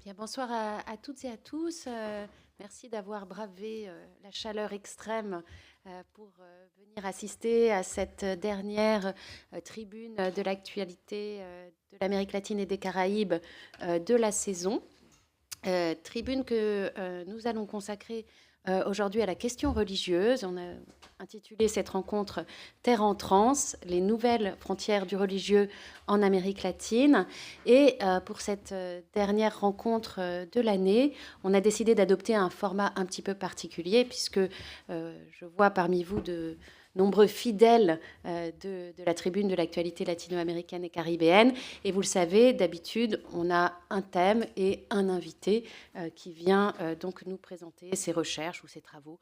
Bien, bonsoir à toutes et à tous. Merci d'avoir bravé la chaleur extrême pour venir assister à cette dernière tribune de l'actualité de l'Amérique latine et des Caraïbes de la saison. Tribune que nous allons consacrer aujourd'hui à la question religieuse. On a intitulé cette rencontre Terre en transe, les nouvelles frontières du religieux en Amérique latine. Et pour cette dernière rencontre de l'année, on a décidé d'adopter un format un petit peu particulier, puisque je vois parmi vous de nombreux fidèles de la tribune de l'actualité latino-américaine et caribéenne. Et vous le savez, d'habitude, on a un thème et un invité qui vient donc nous présenter ses recherches ou ses travaux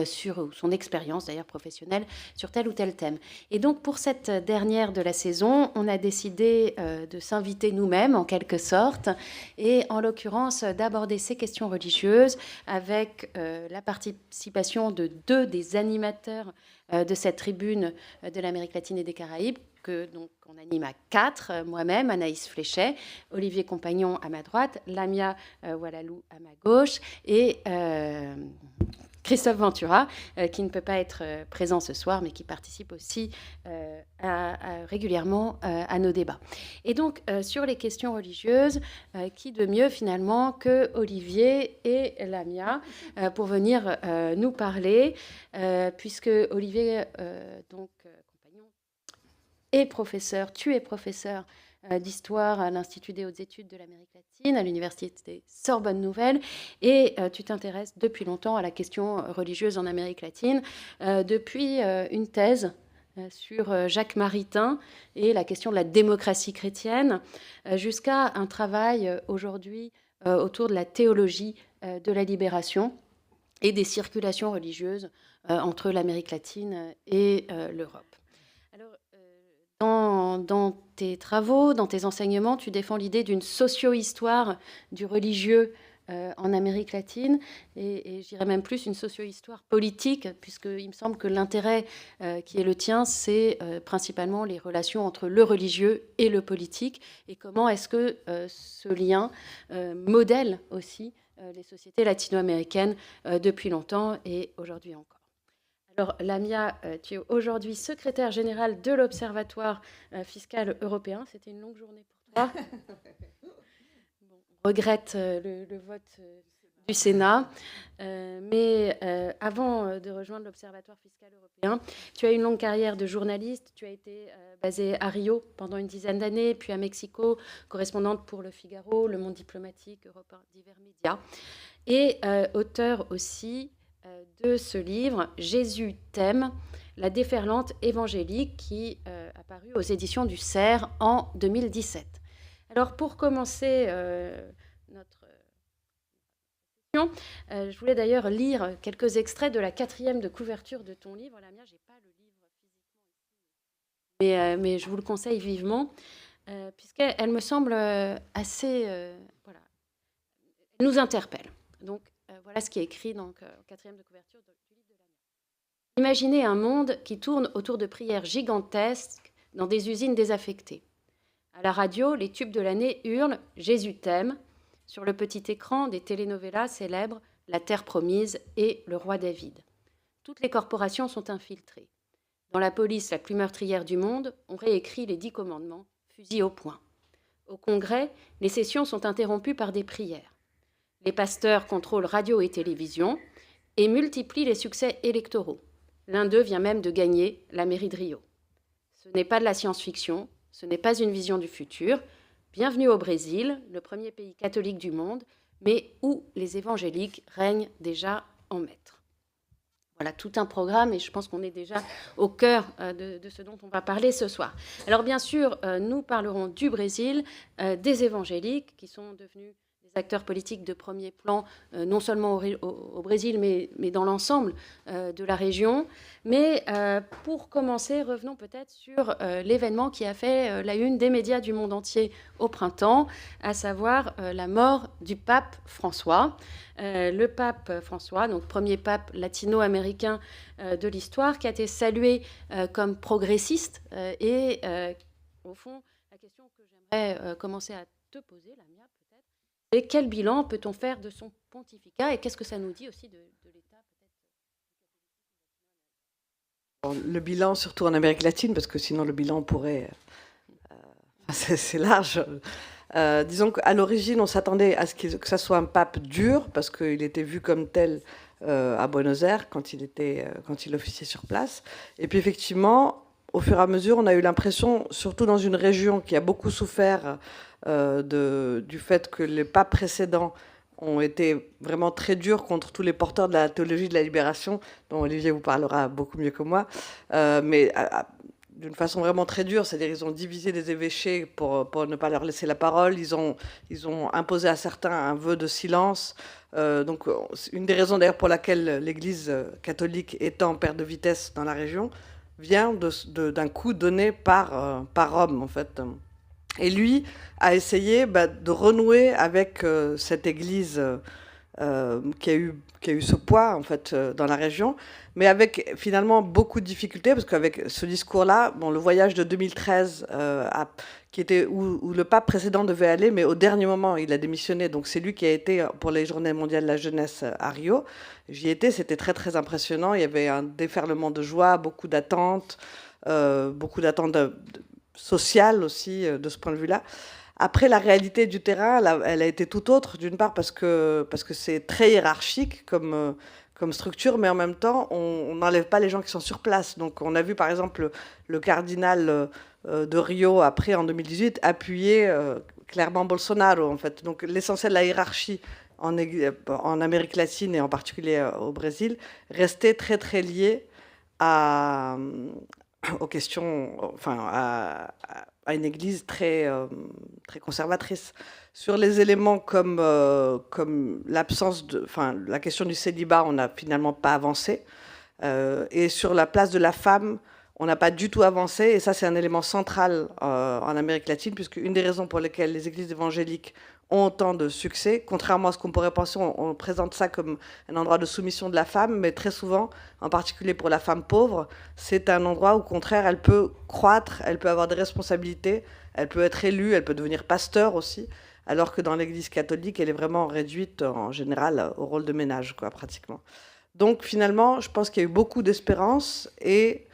sur son expérience d'ailleurs professionnelle sur tel ou tel thème. Et donc pour cette dernière de la saison, on a décidé de s'inviter nous-mêmes en quelque sorte et en l'occurrence d'aborder ces questions religieuses avec la participation de deux des animateurs de cette tribune de l'Amérique latine et des Caraïbes, que donc on anime à 4, moi-même, Anaïs Fléchet, Olivier Compagnon à ma droite, Lamia Walalou à ma gauche et Christophe Ventura, qui ne peut pas être présent ce soir, mais qui participe aussi régulièrement à nos débats. Et donc, sur les questions religieuses, qui de mieux finalement que Olivier et Lamia pour venir nous parler, puisque Olivier, compagnon, est professeur, tu es professeur d'histoire à l'Institut des hautes études de l'Amérique latine, à l'Université Sorbonne Nouvelle, et tu t'intéresses depuis longtemps à la question religieuse en Amérique latine, depuis une thèse sur Jacques Maritain et la question de la démocratie chrétienne, jusqu'à un travail aujourd'hui autour de la théologie de la libération et des circulations religieuses entre l'Amérique latine et l'Europe. Alors, dans tes travaux, dans tes enseignements, tu défends l'idée d'une socio-histoire du religieux en Amérique latine, et je dirais même plus une socio-histoire politique, puisqu'il me semble que l'intérêt qui est le tien, c'est principalement les relations entre le religieux et le politique, et comment est-ce que ce lien modèle aussi les sociétés latino-américaines depuis longtemps et aujourd'hui encore. Alors, Lamia, tu es aujourd'hui secrétaire générale de l'Observatoire fiscal européen. C'était une longue journée pour toi. Bon, on regrette le vote du Sénat. Mais avant de rejoindre l'Observatoire fiscal européen, tu as une longue carrière de journaliste. Tu as été basée à Rio pendant une dizaine d'années, puis à Mexico, correspondante pour Le Figaro, Le Monde diplomatique, Europe 1, divers médias. Et auteur aussi de ce livre, Jésus t'aime, la déferlante évangélique, qui a paru aux éditions du CERF en 2017. Alors pour commencer notre discussion, je voulais d'ailleurs lire quelques extraits de la 4e de couverture de ton livre. La mienne, je n'ai pas le livre physiquement, mais je vous le conseille vivement, puisqu'elle me semble assez... voilà, elle nous interpelle. Donc voilà ce qui est écrit donc, au 4e de couverture du livre de Lamia. Imaginez un monde qui tourne autour de prières gigantesques dans des usines désaffectées. À la radio, les tubes de l'année hurlent « Jésus t'aime ». Sur le petit écran, des telenovelas célèbrent « La terre promise » et « Le roi David ». Toutes les corporations sont infiltrées. Dans la police la plus meurtrière du monde, on réécrit les 10 commandements, fusil au poing. Au Congrès, les sessions sont interrompues par des prières. Les pasteurs contrôlent radio et télévision et multiplient les succès électoraux. L'un d'eux vient même de gagner la mairie de Rio. Ce n'est pas de la science-fiction, ce n'est pas une vision du futur. Bienvenue au Brésil, le premier pays catholique du monde, mais où les évangéliques règnent déjà en maître. Voilà tout un programme et je pense qu'on est déjà au cœur de ce dont on va parler ce soir. Alors bien sûr, nous parlerons du Brésil, des évangéliques qui sont devenus des acteurs politiques de premier plan, non seulement au Brésil, mais dans l'ensemble de la région. Mais pour commencer, revenons peut-être sur l'événement qui a fait la une des médias du monde entier au printemps, à savoir la mort du pape François. Le pape François, donc premier pape latino-américain de l'histoire, qui a été salué comme progressiste. Et au fond, la question que j'aimerais commencer à te poser, la mienne peut-être, Et quel bilan peut-on faire de son pontificat et qu'est-ce que ça nous dit aussi de l'État Le bilan, surtout en Amérique latine, parce que sinon le bilan pourrait... c'est large. Disons qu'à l'origine, on s'attendait à ce que ça soit un pape dur, parce qu'il était vu comme tel à Buenos Aires quand il officiait sur place. Et puis effectivement, au fur et à mesure, on a eu l'impression, surtout dans une région qui a beaucoup souffert du fait que les papes précédents ont été vraiment très durs contre tous les porteurs de la théologie de la libération, dont Olivier vous parlera beaucoup mieux que moi, mais d'une façon vraiment très dure, c'est-à-dire ils ont divisé les évêchés pour ne pas leur laisser la parole, ils ont imposé à certains un vœu de silence. Donc une des raisons d'ailleurs pour laquelle l'Église catholique est en perte de vitesse dans la région vient d'un coup donné par Rome en fait. Et lui a essayé de renouer avec cette Église qui a eu ce poids en fait dans la région, mais avec finalement beaucoup de difficultés parce qu'avec ce discours-là, bon, le voyage de 2013 qui était où le pape précédent devait aller, mais au dernier moment il a démissionné, donc c'est lui qui a été pour les Journées mondiales de la jeunesse à Rio. J'y étais, c'était très très impressionnant. Il y avait un déferlement de joie, beaucoup d'attentes sociales aussi de ce point de vue-là. Après, la réalité du terrain, elle a été tout autre, d'une part parce que c'est très hiérarchique comme structure, mais en même temps, on n'enlève pas les gens qui sont sur place. Donc, on a vu, par exemple, le cardinal de Rio, après, en 2018, appuyer clairement Bolsonaro, en fait. Donc, l'essentiel de la hiérarchie en Amérique latine, et en particulier au Brésil, restait très, très lié aux questions, enfin, à une église très, très conservatrice. Sur les éléments comme l'absence enfin, la question du célibat, on n'a finalement pas avancé. Et sur la place de la femme, on n'a pas du tout avancé. Et ça, c'est un élément central en Amérique latine, puisque une des raisons pour lesquelles les églises évangéliques ont autant de succès, contrairement à ce qu'on pourrait penser, on présente ça comme un endroit de soumission de la femme, mais très souvent, en particulier pour la femme pauvre, c'est un endroit où, au contraire, elle peut croître, elle peut avoir des responsabilités, elle peut être élue, elle peut devenir pasteur aussi, alors que dans l'Église catholique, elle est vraiment réduite, en général, au rôle de ménage, quoi, pratiquement. Donc, finalement, je pense qu'il y a eu beaucoup d'espérance et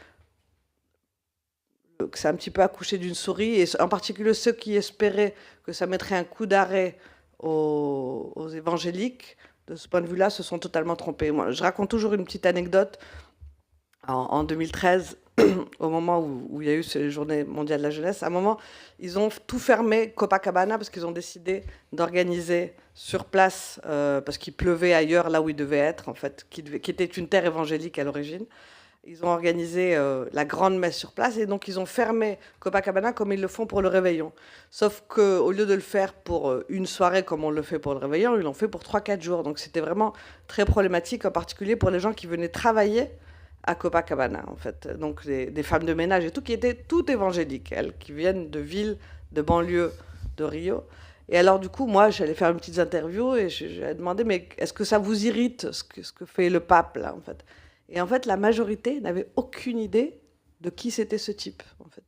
que ça a un petit peu accouché d'une souris, et en particulier ceux qui espéraient que ça mettrait un coup d'arrêt aux évangéliques, de ce point de vue-là, se sont totalement trompés. Moi, je raconte toujours une petite anecdote. En 2013, au moment où il y a eu ces Journées mondiales de la jeunesse, à un moment, ils ont tout fermé Copacabana parce qu'ils ont décidé d'organiser sur place, parce qu'il pleuvait ailleurs, là où ils devaient être, en fait, qui était une terre évangélique à l'origine. Ils ont organisé la grande messe sur place et donc ils ont fermé Copacabana comme ils le font pour le réveillon. Sauf qu'au lieu de le faire pour une soirée comme on le fait pour le réveillon, ils l'ont fait pour 3-4 jours. Donc c'était vraiment très problématique, en particulier pour les gens qui venaient travailler à Copacabana, en fait. Donc des femmes de ménage et tout, qui étaient toutes évangéliques, elles, qui viennent de villes, de banlieues de Rio. Et alors, du coup, moi, j'allais faire une petite interview et j'ai demandé, mais est-ce que ça vous irrite, ce que fait le pape, là, en fait? Et en fait, la majorité n'avait aucune idée de qui c'était ce type, en fait.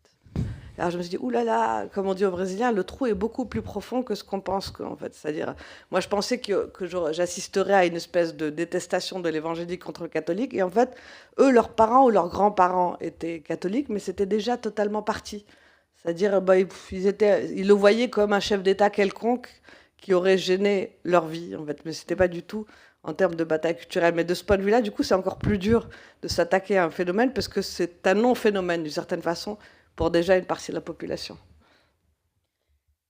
Alors je me suis dit, oulala, comme on dit aux Brésiliens, le trou est beaucoup plus profond que ce qu'on pense, en fait. C'est-à-dire, moi, je pensais que j'assisterais à une espèce de détestation de l'évangélique contre le catholique. Et en fait, eux, leurs parents ou leurs grands-parents étaient catholiques, mais c'était déjà totalement parti. C'est-à-dire, ils le voyaient comme un chef d'État quelconque qui aurait gêné leur vie, en fait. Mais c'était pas du tout en termes de bataille culturelle. Mais de ce point de vue-là, du coup, c'est encore plus dur de s'attaquer à un phénomène parce que c'est un non-phénomène, d'une certaine façon, pour déjà une partie de la population.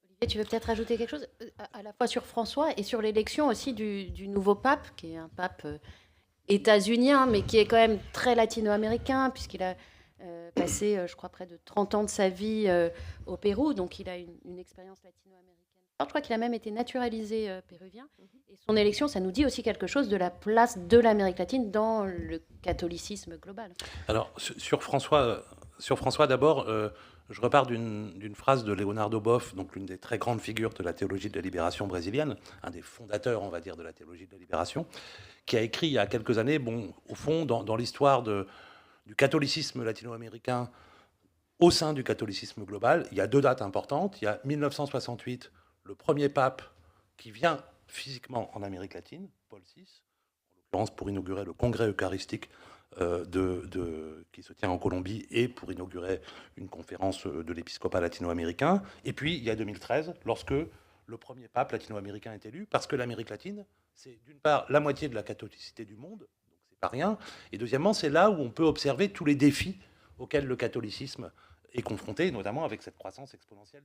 Olivier, tu veux peut-être ajouter quelque chose à la fois sur François et sur l'élection aussi du nouveau pape, qui est un pape états-unien, mais qui est quand même très latino-américain, puisqu'il a passé, je crois, près de 30 ans de sa vie au Pérou, donc il a une expérience latino-américaine. Je crois qu'il a même été naturalisé péruvien. Et son élection, ça nous dit aussi quelque chose de la place de l'Amérique latine dans le catholicisme global. Alors, sur François d'abord, je repars d'une phrase de Leonardo Boff, donc l'une des très grandes figures de la théologie de la libération brésilienne, un des fondateurs, on va dire, de la théologie de la libération, qui a écrit il y a quelques années, bon, au fond, dans l'histoire du catholicisme latino-américain, au sein du catholicisme global, il y a deux dates importantes. Il y a 1968, le premier pape qui vient physiquement en Amérique latine, Paul VI, en l'occurrence pour inaugurer le congrès eucharistique qui se tient en Colombie et pour inaugurer une conférence de l'épiscopat latino-américain. Et puis, il y a 2013, lorsque le premier pape latino-américain est élu, parce que l'Amérique latine, c'est d'une part la moitié de la catholicité du monde, donc c'est pas rien, et deuxièmement, c'est là où on peut observer tous les défis auxquels le catholicisme est confronté, notamment avec cette croissance exponentielle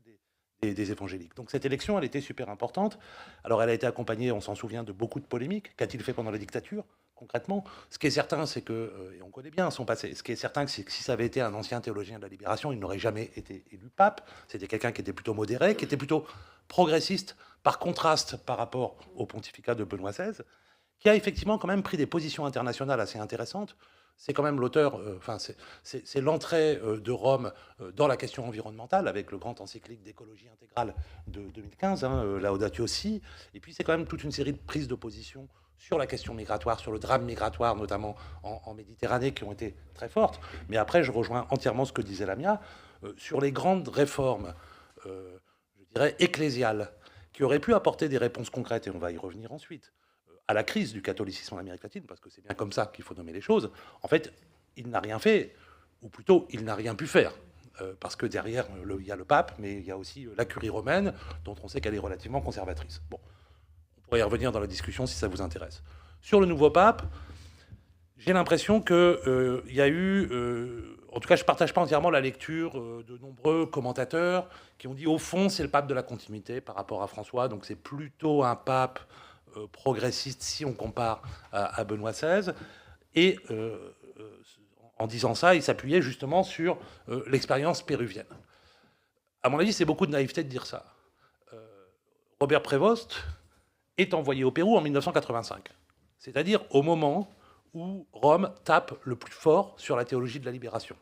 des évangéliques. Donc cette élection, elle était super importante. Alors elle a été accompagnée, on s'en souvient, de beaucoup de polémiques. Qu'a-t-il fait pendant la dictature, concrètement? Ce qui est certain, c'est que, et on connaît bien son passé, ce qui est certain, c'est que si ça avait été un ancien théologien de la libération, il n'aurait jamais été élu pape. C'était quelqu'un qui était plutôt modéré, qui était plutôt progressiste, par contraste par rapport au pontificat de Benoît XVI, qui a effectivement quand même pris des positions internationales assez intéressantes. C'est quand même l'auteur, c'est l'entrée de Rome dans la question environnementale, avec le grand encyclique d'écologie intégrale de 2015, Laudatio Si, et puis c'est quand même toute une série de prises de position sur la question migratoire, sur le drame migratoire, notamment en Méditerranée, qui ont été très fortes. Mais après, je rejoins entièrement ce que disait Lamia, sur les grandes réformes, je dirais, ecclésiales, qui auraient pu apporter des réponses concrètes, et on va y revenir ensuite, à la crise du catholicisme en Amérique latine, parce que c'est bien comme ça qu'il faut nommer les choses. En fait, il n'a rien fait, ou plutôt, il n'a rien pu faire. Parce que derrière, il y a le pape, mais il y a aussi la curie romaine, dont on sait qu'elle est relativement conservatrice. Bon, on pourrait y revenir dans la discussion si ça vous intéresse. Sur le nouveau pape, j'ai l'impression qu'il y a eu... en tout cas, je ne partage pas entièrement la lecture de nombreux commentateurs qui ont dit, au fond, c'est le pape de la continuité par rapport à François, donc c'est plutôt un pape progressiste si on compare à Benoît XVI. Et en disant ça, il s'appuyait justement sur l'expérience péruvienne. À mon avis, c'est beaucoup de naïveté de dire ça. Robert Prévost est envoyé au Pérou en 1985, c'est-à-dire au moment où Rome tape le plus fort sur la théologie de la libération.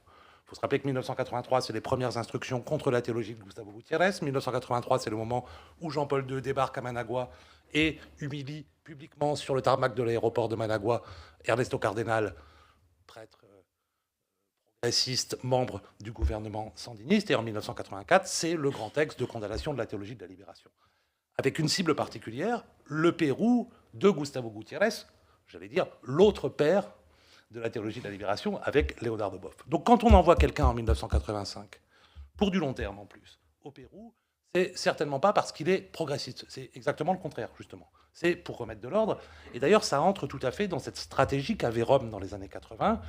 Il faut se rappeler que 1983, c'est les premières instructions contre la théologie de Gustavo Gutiérrez. 1983, c'est le moment où Jean-Paul II débarque à Managua et humilie publiquement sur le tarmac de l'aéroport de Managua Ernesto Cardenal, prêtre progressiste, membre du gouvernement sandiniste. Et en 1984, c'est le grand texte de condamnation de la théologie de la libération. Avec une cible particulière, le Pérou de Gustavo Gutiérrez, j'allais dire l'autre père de la théologie de la libération avec Leonardo Boff. Donc quand on envoie quelqu'un en 1985, pour du long terme en plus, au Pérou, c'est certainement pas parce qu'il est progressiste. C'est exactement le contraire, justement. C'est pour remettre de l'ordre. Et d'ailleurs, ça entre tout à fait dans cette stratégie qu'avait Rome dans les années 80,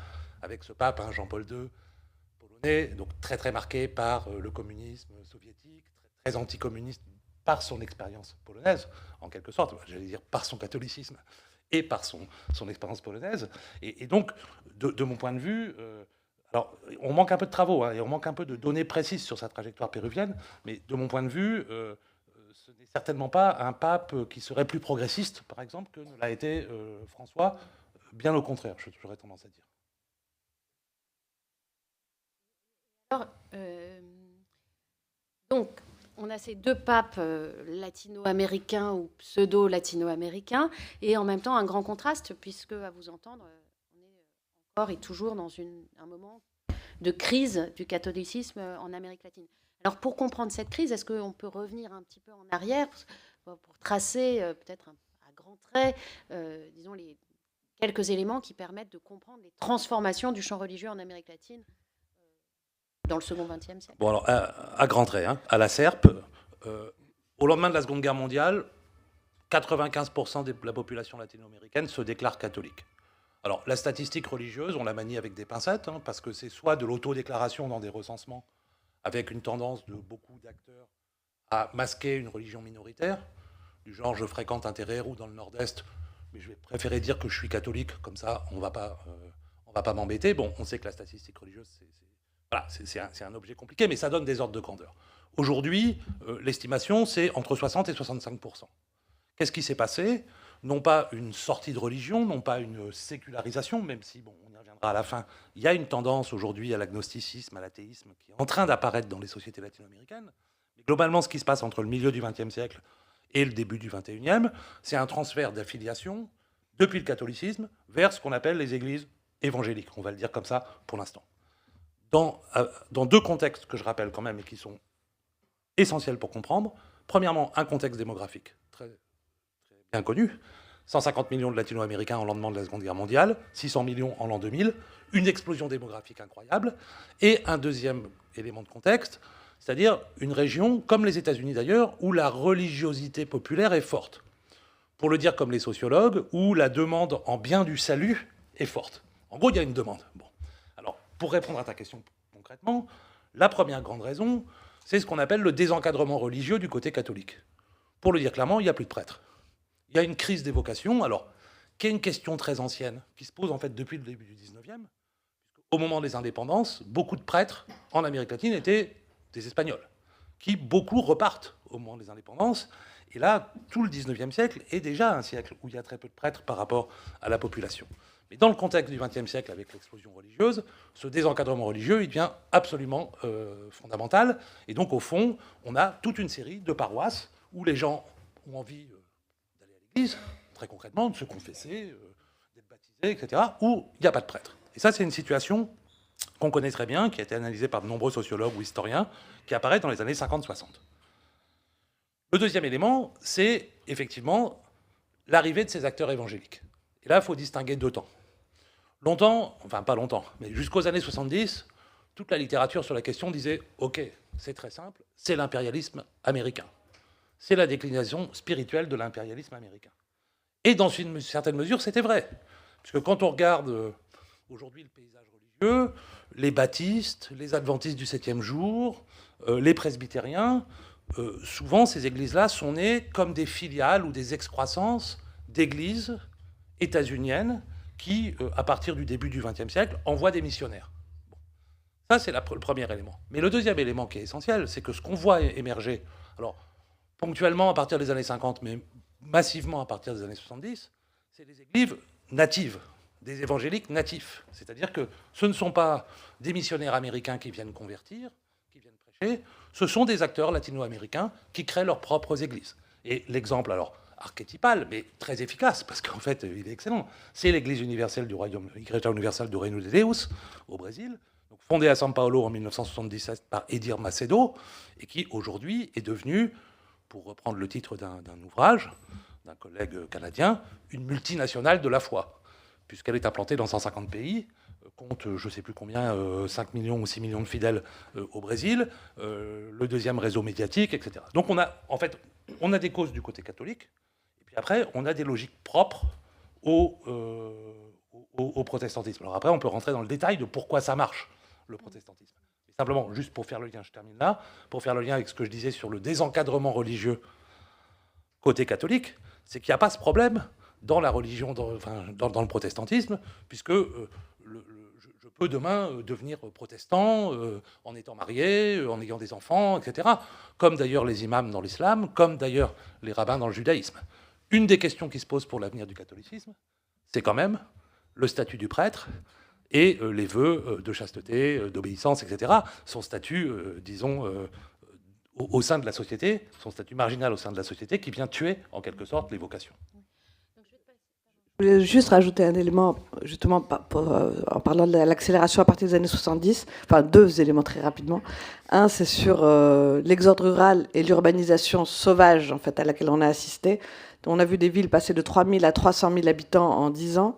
avec ce pape, Jean-Paul II, polonais, donc très très marqué par le communisme soviétique, très anticommuniste par son expérience polonaise, en quelque sorte, j'allais dire par son catholicisme et par son expérience polonaise. Et donc, de mon point de vue... alors, on manque un peu de travaux, et on manque un peu de données précises sur sa trajectoire péruvienne, mais de mon point de vue, ce n'est certainement pas un pape qui serait plus progressiste, par exemple, que ne l'a été François. Bien au contraire, j'aurais tendance à dire. Alors, donc, on a ces deux papes latino-américains ou pseudo-latino-américains, et en même temps un grand contraste, puisque, à vous entendre, on est encore et toujours dans un moment de crise du catholicisme en Amérique latine. Alors, pour comprendre cette crise, est-ce qu'on peut revenir un petit peu en arrière pour tracer peut-être à grands traits, disons, les quelques éléments qui permettent de comprendre les transformations du champ religieux en Amérique latine dans le second XXe siècle? Bon, alors, à grands traits, à la SERP, au lendemain de la Seconde Guerre mondiale, 95% de la population latino-américaine se déclare catholique. Alors, la statistique religieuse, on la manie avec des pincettes, parce que c'est soit de l'autodéclaration dans des recensements, avec une tendance de beaucoup d'acteurs à masquer une religion minoritaire, du genre je fréquente un terreiro dans le nord-est, mais je vais préférer dire que je suis catholique, comme ça on va pas m'embêter. Bon, on sait que la statistique religieuse, c'est un objet compliqué, mais ça donne des ordres de grandeur. Aujourd'hui, l'estimation, c'est entre 60 et 65%. Qu'est-ce qui s'est passé? Non pas une sortie de religion, non pas une sécularisation, même si, bon, on y reviendra à la fin, il y a une tendance aujourd'hui à l'agnosticisme, à l'athéisme, qui est en train d'apparaître dans les sociétés latino-américaines. Mais globalement, ce qui se passe entre le milieu du XXe siècle et le début du XXIe, c'est un transfert d'affiliation depuis le catholicisme vers ce qu'on appelle les églises évangéliques, on va le dire comme ça pour l'instant. Dans deux contextes que je rappelle quand même et qui sont essentiels pour comprendre. Premièrement, un contexte démographique très, bien connu. 150 millions de latino-américains au lendemain de la Seconde Guerre mondiale, 600 millions en l'an 2000, une explosion démographique incroyable, et un deuxième élément de contexte, c'est-à-dire une région, comme les États-Unis d'ailleurs, où la religiosité populaire est forte. Pour le dire comme les sociologues, où la demande en bien du salut est forte. En gros, il y a une demande. Bon. Alors, pour répondre à ta question concrètement, la première grande raison, c'est ce qu'on appelle le désencadrement religieux du côté catholique. Pour le dire clairement, il n'y a plus de prêtres. Il y a une crise des vocations, alors, qui est une question très ancienne, qui se pose en fait depuis le début du 19e. Au moment des indépendances, beaucoup de prêtres en Amérique latine étaient des Espagnols, qui beaucoup repartent au moment des indépendances. Et là, tout le 19e siècle est déjà un siècle où il y a très peu de prêtres par rapport à la population. Mais dans le contexte du 20e siècle, avec l'explosion religieuse, ce désencadrement religieux, il devient absolument fondamental. Et donc, au fond, on a toute une série de paroisses où les gens ont envie d'aller à l'église, très concrètement, de se confesser, d'être baptisés, etc., où il n'y a pas de prêtre. Et ça, c'est une situation qu'on connaît très bien, qui a été analysée par de nombreux sociologues ou historiens, qui apparaît dans les années 50-60. Le deuxième élément, c'est effectivement l'arrivée de ces acteurs évangéliques. Et là, il faut distinguer deux temps. Longtemps, enfin pas longtemps, mais jusqu'aux années 70, toute la littérature sur la question disait « Ok, c'est très simple, c'est l'impérialisme américain. C'est la déclinaison spirituelle de l'impérialisme américain. » Et dans une certaine mesure, c'était vrai. Parce que quand on regarde aujourd'hui le paysage religieux, les baptistes, les adventistes du 7e jour, les presbytériens, souvent ces églises-là sont nées comme des filiales ou des excroissances d'églises états-uniennes qui, à partir du début du XXe siècle, envoient des missionnaires. Bon. Ça, c'est le premier élément. Mais le deuxième élément qui est essentiel, c'est que ce qu'on voit émerger, alors ponctuellement à partir des années 50, mais massivement à partir des années 70, c'est des églises natives, des évangéliques natifs. C'est-à-dire que ce ne sont pas des missionnaires américains qui viennent convertir, qui viennent prêcher, ce sont des acteurs latino-américains qui créent leurs propres églises. Et l'exemple, alors, archétypal, mais très efficace, parce qu'en fait, il est excellent, c'est l'Église universelle du Royaume, l'Igreja Universal do Reino de Deus, au Brésil, donc fondée à São Paulo en 1977 par Edir Macedo, et qui, aujourd'hui, est devenue, pour reprendre le titre d'un ouvrage d'un collègue canadien, une multinationale de la foi, puisqu'elle est implantée dans 150 pays, compte, je ne sais plus combien, 5 millions ou 6 millions de fidèles au Brésil, le deuxième réseau médiatique, etc. Donc on a des causes du côté catholique, et puis après, on a des logiques propres au protestantisme. Alors après, on peut rentrer dans le détail de pourquoi ça marche, le protestantisme. Mais simplement, juste pour faire le lien, je termine là, pour faire le lien avec ce que je disais sur le désencadrement religieux côté catholique, c'est qu'il n'y a pas ce problème dans la religion, dans le protestantisme, puisque je peux demain devenir protestant en étant marié, en ayant des enfants, etc. Comme d'ailleurs les imams dans l'islam, comme d'ailleurs les rabbins dans le judaïsme. Une des questions qui se pose pour l'avenir du catholicisme, c'est quand même le statut du prêtre et les vœux de chasteté, d'obéissance, etc. Son statut, disons, au sein de la société, son statut marginal au sein de la société, qui vient tuer, en quelque sorte, les vocations. Je voulais juste rajouter un élément, justement, en parlant de l'accélération à partir des années 70, enfin deux éléments très rapidement. Un, c'est sur l'exode rural et l'urbanisation sauvage, en fait, à laquelle on a assisté. On a vu des villes passer de 3 000 à 300 000 habitants en 10 ans.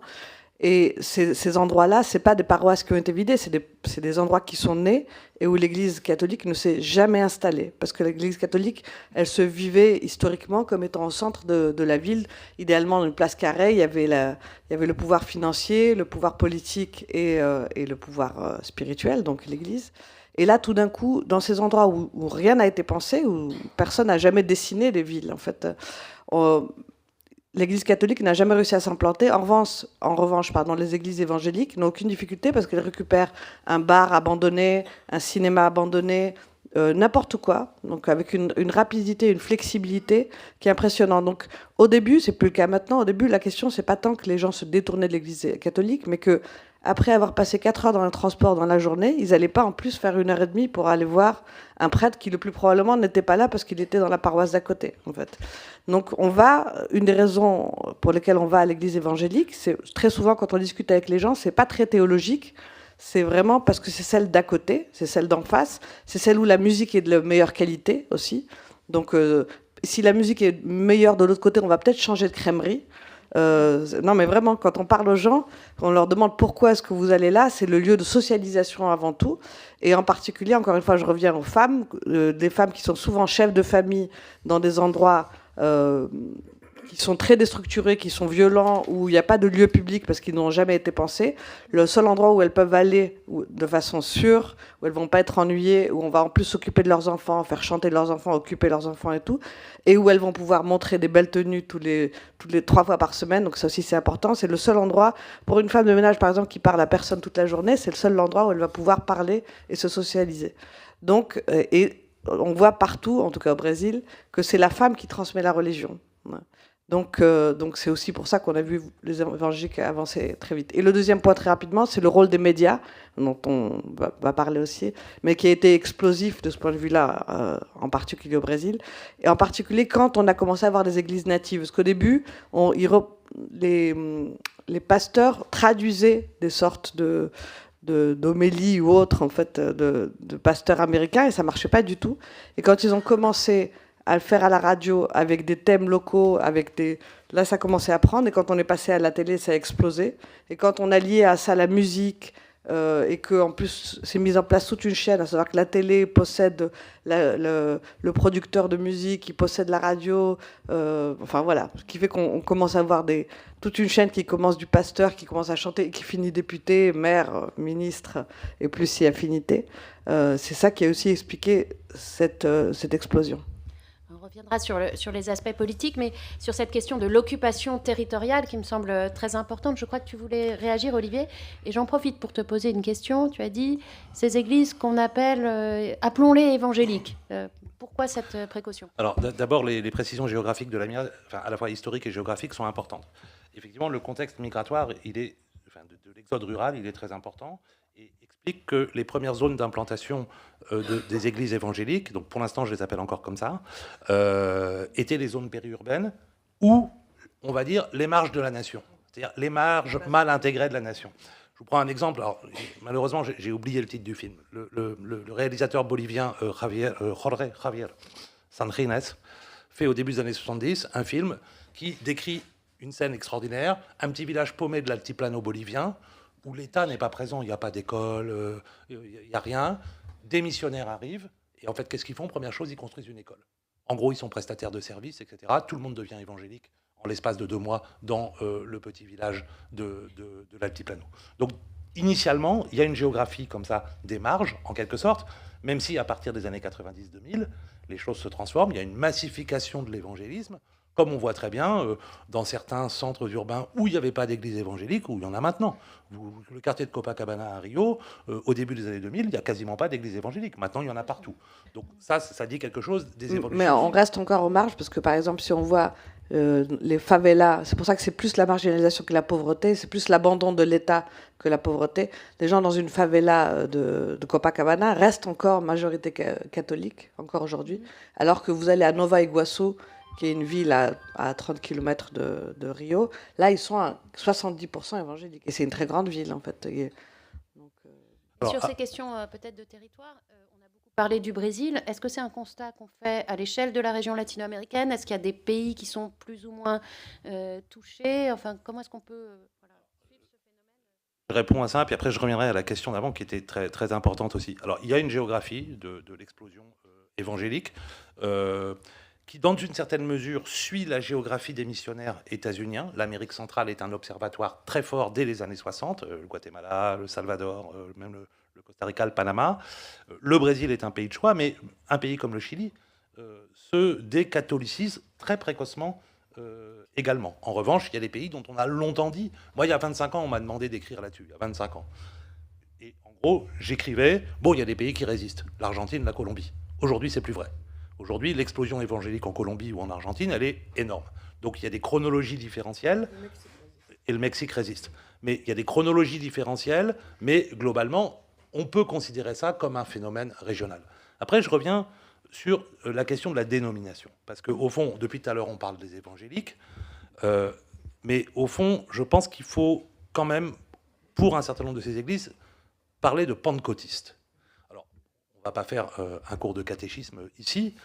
Et ces endroits-là, ce n'est pas des paroisses qui ont été vidées, c'est des endroits qui sont nés et où l'Église catholique ne s'est jamais installée. Parce que l'Église catholique, elle se vivait historiquement comme étant au centre de la ville, idéalement dans une place carrée. Il y avait le pouvoir financier, le pouvoir politique et le pouvoir spirituel, donc l'Église. Et là, tout d'un coup, dans ces endroits où rien n'a été pensé, où personne n'a jamais dessiné des villes, en fait, l'Église catholique n'a jamais réussi à s'implanter. En revanche, les églises évangéliques n'ont aucune difficulté parce qu'elles récupèrent un bar abandonné, un cinéma abandonné, n'importe quoi. Donc avec une rapidité, une flexibilité qui est impressionnante. Donc au début, c'est plus le cas maintenant. Au début, la question c'est pas tant que les gens se détournaient de l'Église catholique, mais que après avoir passé 4 heures dans le transport dans la journée, ils n'allaient pas en plus faire 1h30 pour aller voir un prêtre qui le plus probablement n'était pas là parce qu'il était dans la paroisse d'à côté, en fait. Donc une des raisons pour lesquelles on va à l'église évangélique, c'est très souvent quand on discute avec les gens, c'est pas très théologique, c'est vraiment parce que c'est celle d'à côté, c'est celle d'en face, c'est celle où la musique est de la meilleure qualité aussi. Donc si la musique est meilleure de l'autre côté, on va peut-être changer de crèmerie. Non, mais vraiment, quand on parle aux gens, on leur demande pourquoi est-ce que vous allez là, c'est le lieu de socialisation avant tout. Et en particulier, encore une fois, je reviens aux femmes, des femmes qui sont souvent chefs de famille dans des endroits qui sont très déstructurés, qui sont violents, où il n'y a pas de lieu public parce qu'ils n'ont jamais été pensés. Le seul endroit où elles peuvent aller de façon sûre, où elles ne vont pas être ennuyées, où on va en plus s'occuper de leurs enfants, faire chanter leurs enfants, occuper leurs enfants et tout, et où elles vont pouvoir montrer des belles tenues toutes les 3 fois par semaine, donc ça aussi c'est important. C'est le seul endroit, pour une femme de ménage par exemple qui parle à personne toute la journée, c'est le seul endroit où elle va pouvoir parler et se socialiser. Donc, et on voit partout, en tout cas au Brésil, que c'est la femme qui transmet la religion. Donc c'est aussi pour ça qu'on a vu les évangéliques avancer très vite. Et le deuxième point, très rapidement, c'est le rôle des médias, dont on va parler aussi, mais qui a été explosif de ce point de vue-là, en particulier au Brésil. Et en particulier quand on a commencé à avoir des églises natives. Parce qu'au début, les pasteurs traduisaient des sortes d'homélie ou autres, en fait, de pasteurs américains, et ça marchait pas du tout. Et quand ils ont commencé à le faire à la radio avec des thèmes locaux, là ça commençait à prendre, et quand on est passé à la télé, ça a explosé. Et quand on a lié à ça la musique, et qu'en plus c'est mis en place toute une chaîne, à savoir que la télé possède le producteur de musique, qui possède la radio, enfin voilà, ce qui fait qu'on commence à avoir toute une chaîne qui commence du pasteur, qui commence à chanter, et qui finit député, maire, ministre, et plus si affinité. C'est ça qui a aussi expliqué cette explosion. On reviendra sur les aspects politiques, mais sur cette question de l'occupation territoriale qui me semble très importante. Je crois que tu voulais réagir, Olivier, et j'en profite pour te poser une question. Tu as dit ces églises qu'on appelle, appelons-les évangéliques. Pourquoi cette précaution ? Alors d'abord, les précisions géographiques de l'AMIA, enfin, à la fois historiques et géographiques, sont importantes. Effectivement, le contexte migratoire, de l'exode rural, il est très important et explique que les premières zones d'implantation des églises évangéliques, donc pour l'instant je les appelle encore comme ça, étaient les zones périurbaines ou, on va dire, les marges de la nation, c'est-à-dire les marges mal intégrées de la nation. Je vous prends un exemple. Alors, malheureusement, j'ai oublié le titre du film. Le réalisateur bolivien Jorge Javier Sanjines fait au début des années 70 un film qui décrit une scène extraordinaire, un petit village paumé de l'altiplano bolivien, où l'État n'est pas présent, il n'y a pas d'école, il n'y a rien. Des missionnaires arrivent, et en fait, qu'est-ce qu'ils font ? Première chose, ils construisent une école. En gros, ils sont prestataires de services, etc. Tout le monde devient évangélique en l'espace de 2 mois dans le petit village de l'altiplano. Donc, initialement, il y a une géographie comme ça, des marges, en quelque sorte, même si à partir des années 90-2000, les choses se transforment, il y a une massification de l'évangélisme, comme on voit très bien dans certains centres urbains où il n'y avait pas d'église évangélique, où il y en a maintenant. Le quartier de Copacabana à Rio, au début des années 2000, il n'y a quasiment pas d'église évangélique. Maintenant, il y en a partout. Donc ça dit quelque chose des évolutions. Mais on reste encore aux marges, parce que par exemple, si on voit les favelas, c'est pour ça que c'est plus la marginalisation que la pauvreté, c'est plus l'abandon de l'État que la pauvreté. Les gens dans une favela de Copacabana restent encore majorité catholique, encore aujourd'hui, alors que vous allez à Nova Iguaçu, qui est une ville à 30 km de Rio, là, ils sont à 70% évangéliques. Et c'est une très grande ville, en fait. Sur ces questions peut-être de territoire, on a beaucoup parlé du Brésil. Est-ce que c'est un constat qu'on fait à l'échelle de la région latino-américaine ? Est-ce qu'il y a des pays qui sont plus ou moins touchés ? Enfin, comment est-ce qu'on peut suivre ce phénomène ? Je réponds à ça, puis après je reviendrai à la question d'avant qui était très, très importante aussi. Alors, il y a une géographie de l'explosion évangélique qui, dans une certaine mesure, suit la géographie des missionnaires états-uniens. L'Amérique centrale est un observatoire très fort dès les années 60, le Guatemala, le Salvador, même le Costa Rica, le Panama. Le Brésil est un pays de choix, mais un pays comme le Chili se décatholicise très précocement également. En revanche, il y a des pays dont on a longtemps dit... Moi, il y a 25 ans, on m'a demandé d'écrire là-dessus, il y a 25 ans. Et en gros, j'écrivais, bon, il y a des pays qui résistent, l'Argentine, la Colombie. Aujourd'hui, c'est plus vrai. Aujourd'hui, l'explosion évangélique en Colombie ou en Argentine, elle est énorme. Donc il y a des chronologies différentielles, et le Mexique résiste. Mais il y a des chronologies différentielles, mais globalement, on peut considérer ça comme un phénomène régional. Après, je reviens sur la question de la dénomination. Parce qu'au fond, depuis tout à l'heure, on parle des évangéliques, mais au fond, je pense qu'il faut quand même, pour un certain nombre de ces églises, parler de pentecôtistes. On ne va pas faire un cours de catéchisme ici.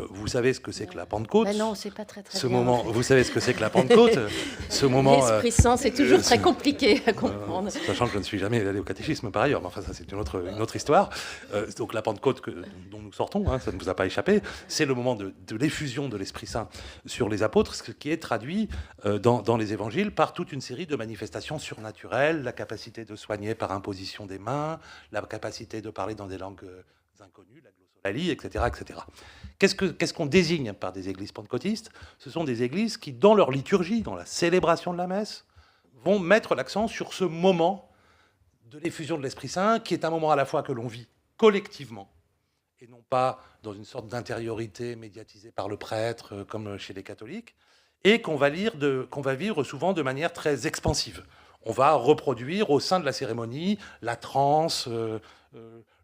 Vous savez ce que c'est que la Pentecôte. Ben non, c'est pas très ce bien, moment, en fait. Vous savez ce que c'est que la Pentecôte. Ce moment. L'Esprit Saint, c'est toujours très compliqué à comprendre. Sachant que je ne suis jamais allé au catéchisme par ailleurs, mais enfin ça c'est une autre histoire. Donc la Pentecôte dont nous sortons, hein, ça ne vous a pas échappé, c'est le moment de l'effusion de l'Esprit Saint sur les apôtres, ce qui est traduit dans les évangiles par toute une série de manifestations surnaturelles, la capacité de soigner par imposition des mains, la capacité de parler dans des langues inconnues, la glossolalie, etc. etc. Qu'est-ce qu'on désigne par des églises pentecôtistes? Ce sont des églises qui, dans leur liturgie, dans la célébration de la messe, vont mettre l'accent sur ce moment de l'effusion de l'Esprit Saint, qui est un moment à la fois que l'on vit collectivement, et non pas dans une sorte d'intériorité médiatisée par le prêtre, comme chez les catholiques, et qu'on va vivre souvent de manière très expansive. On va reproduire au sein de la cérémonie la transe,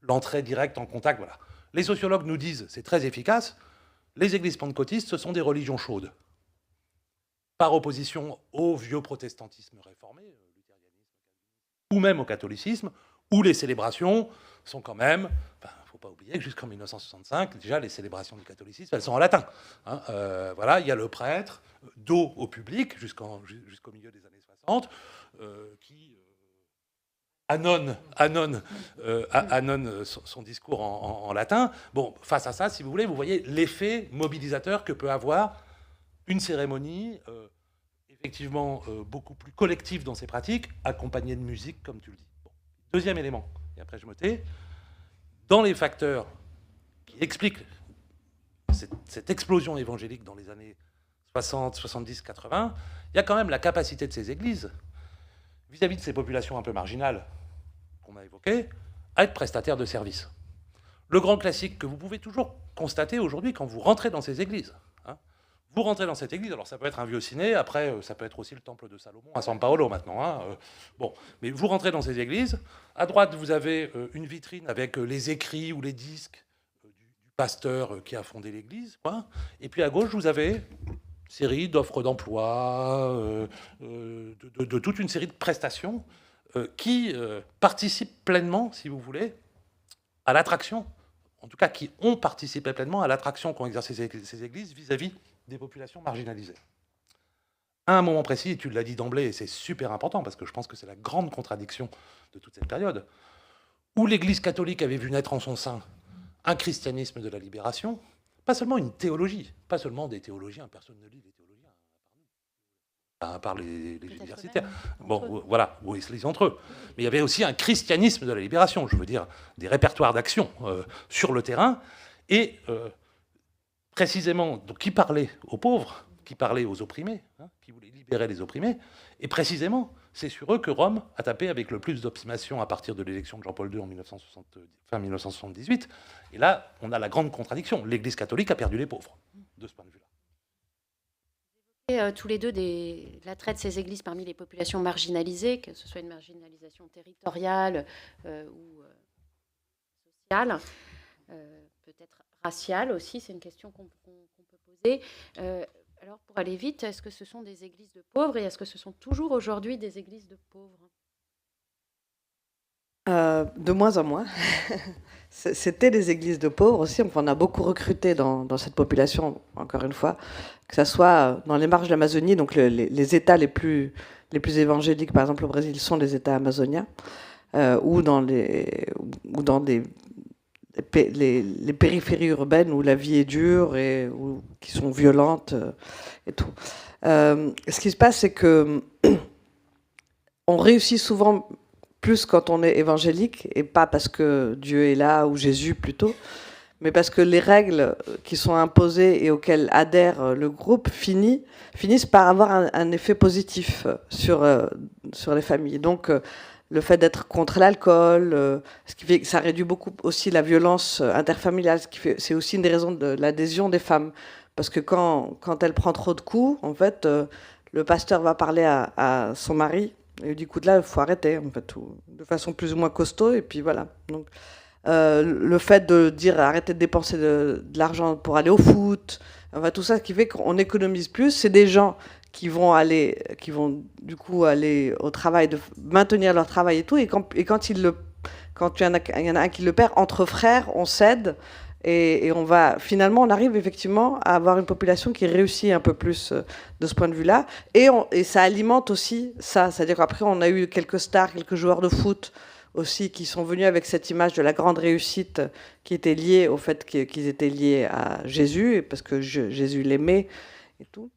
l'entrée directe en contact, voilà. Les sociologues nous disent, c'est très efficace, les églises pentecôtistes, ce sont des religions chaudes. Par opposition au vieux protestantisme réformé, ou même au catholicisme, où les célébrations sont quand même... Il ne faut pas oublier que jusqu'en 1965, déjà, les célébrations du catholicisme, elles sont en latin. Hein, voilà, il y a le prêtre, dos au public, jusqu'au milieu des années 60, qui... annonce son discours en latin. Bon, face à ça, si vous voyez l'effet mobilisateur que peut avoir une cérémonie, effectivement beaucoup plus collective dans ses pratiques, accompagnée de musique, comme tu le dis. Bon. Deuxième élément, et après je me tais, dans les facteurs qui expliquent cette explosion évangélique dans les années 60, 70, 80, il y a quand même la capacité de ces églises, vis-à-vis de ces populations un peu marginales, qu'on a évoqué, à être prestataire de services. Le grand classique que vous pouvez toujours constater aujourd'hui quand vous rentrez dans ces églises. Hein, vous rentrez dans cette église, alors ça peut être un vieux ciné, après ça peut être aussi le temple de Salomon à San Paolo maintenant. Hein, bon, mais vous rentrez dans ces églises, à droite vous avez une vitrine avec les écrits ou les disques du pasteur qui a fondé l'église, quoi, et puis à gauche vous avez série d'offres d'emploi, de toute une série de prestations qui participent pleinement, si vous voulez, à l'attraction, en tout cas qui ont participé pleinement à l'attraction qu'ont exercé ces églises vis-à-vis des populations marginalisées. À un moment précis, tu l'as dit d'emblée, et c'est super important, parce que je pense que c'est la grande contradiction de toute cette période, où l'Église catholique avait vu naître en son sein un christianisme de la libération, pas seulement une théologie, pas seulement des théologiens, personne ne lit les théologiens, à part les universitaires. Bon, voilà, oui, ils se lisent entre eux. Mais il y avait aussi un christianisme de la libération, je veux dire, des répertoires d'action sur le terrain, et précisément, donc, qui parlait aux pauvres, qui parlait aux opprimés, hein, qui voulait libérer les opprimés, et précisément, c'est sur eux que Rome a tapé avec le plus d'obstination à partir de l'élection de Jean-Paul II en fin 1978. Et là, on a la grande contradiction. L'Église catholique a perdu les pauvres, de ce point de vue-là. Tous les deux l'attrait de ces églises parmi les populations marginalisées, que ce soit une marginalisation territoriale ou sociale, peut-être raciale aussi, c'est une question qu'on peut poser. Alors, pour aller vite, est-ce que ce sont des églises de pauvres et est-ce que ce sont toujours aujourd'hui des églises de pauvres ? De moins en moins. C'était des églises de pauvres aussi. On a beaucoup recruté dans cette population, encore une fois, que ce soit dans les marges de l'Amazonie, donc les États les plus évangéliques, par exemple au Brésil, sont les États amazoniens, ou dans les périphéries urbaines où la vie est dure et qui sont violentes et tout. Ce qui se passe, c'est que on réussit souvent plus quand on est évangélique, et pas parce que Dieu est là, ou Jésus plutôt, mais parce que les règles qui sont imposées et auxquelles adhère le groupe finissent par avoir un effet positif sur les familles. Donc, le fait d'être contre l'alcool, ce qui fait que ça réduit beaucoup aussi la violence interfamiliale, c'est aussi une des raisons de l'adhésion des femmes. Parce que quand elle prend trop de coups, en fait, le pasteur va parler à son mari, et du coup, là, il faut arrêter, en fait, de façon plus ou moins costaud, et puis voilà. Donc, le fait de dire arrêtez de dépenser de l'argent pour aller au foot, enfin, tout ça qui fait qu'on économise plus, c'est des gens qui vont du coup aller au travail, de maintenir leur travail et tout, et quand il y en a un qui le perd, entre frères, on s'aide, Et finalement, on arrive effectivement à avoir une population qui réussit un peu plus de ce point de vue-là. Et ça alimente aussi ça. C'est-à-dire qu'après, on a eu quelques stars, quelques joueurs de foot aussi qui sont venus avec cette image de la grande réussite qui était liée au fait qu'ils étaient liés à Jésus, parce que Jésus l'aimait et tout.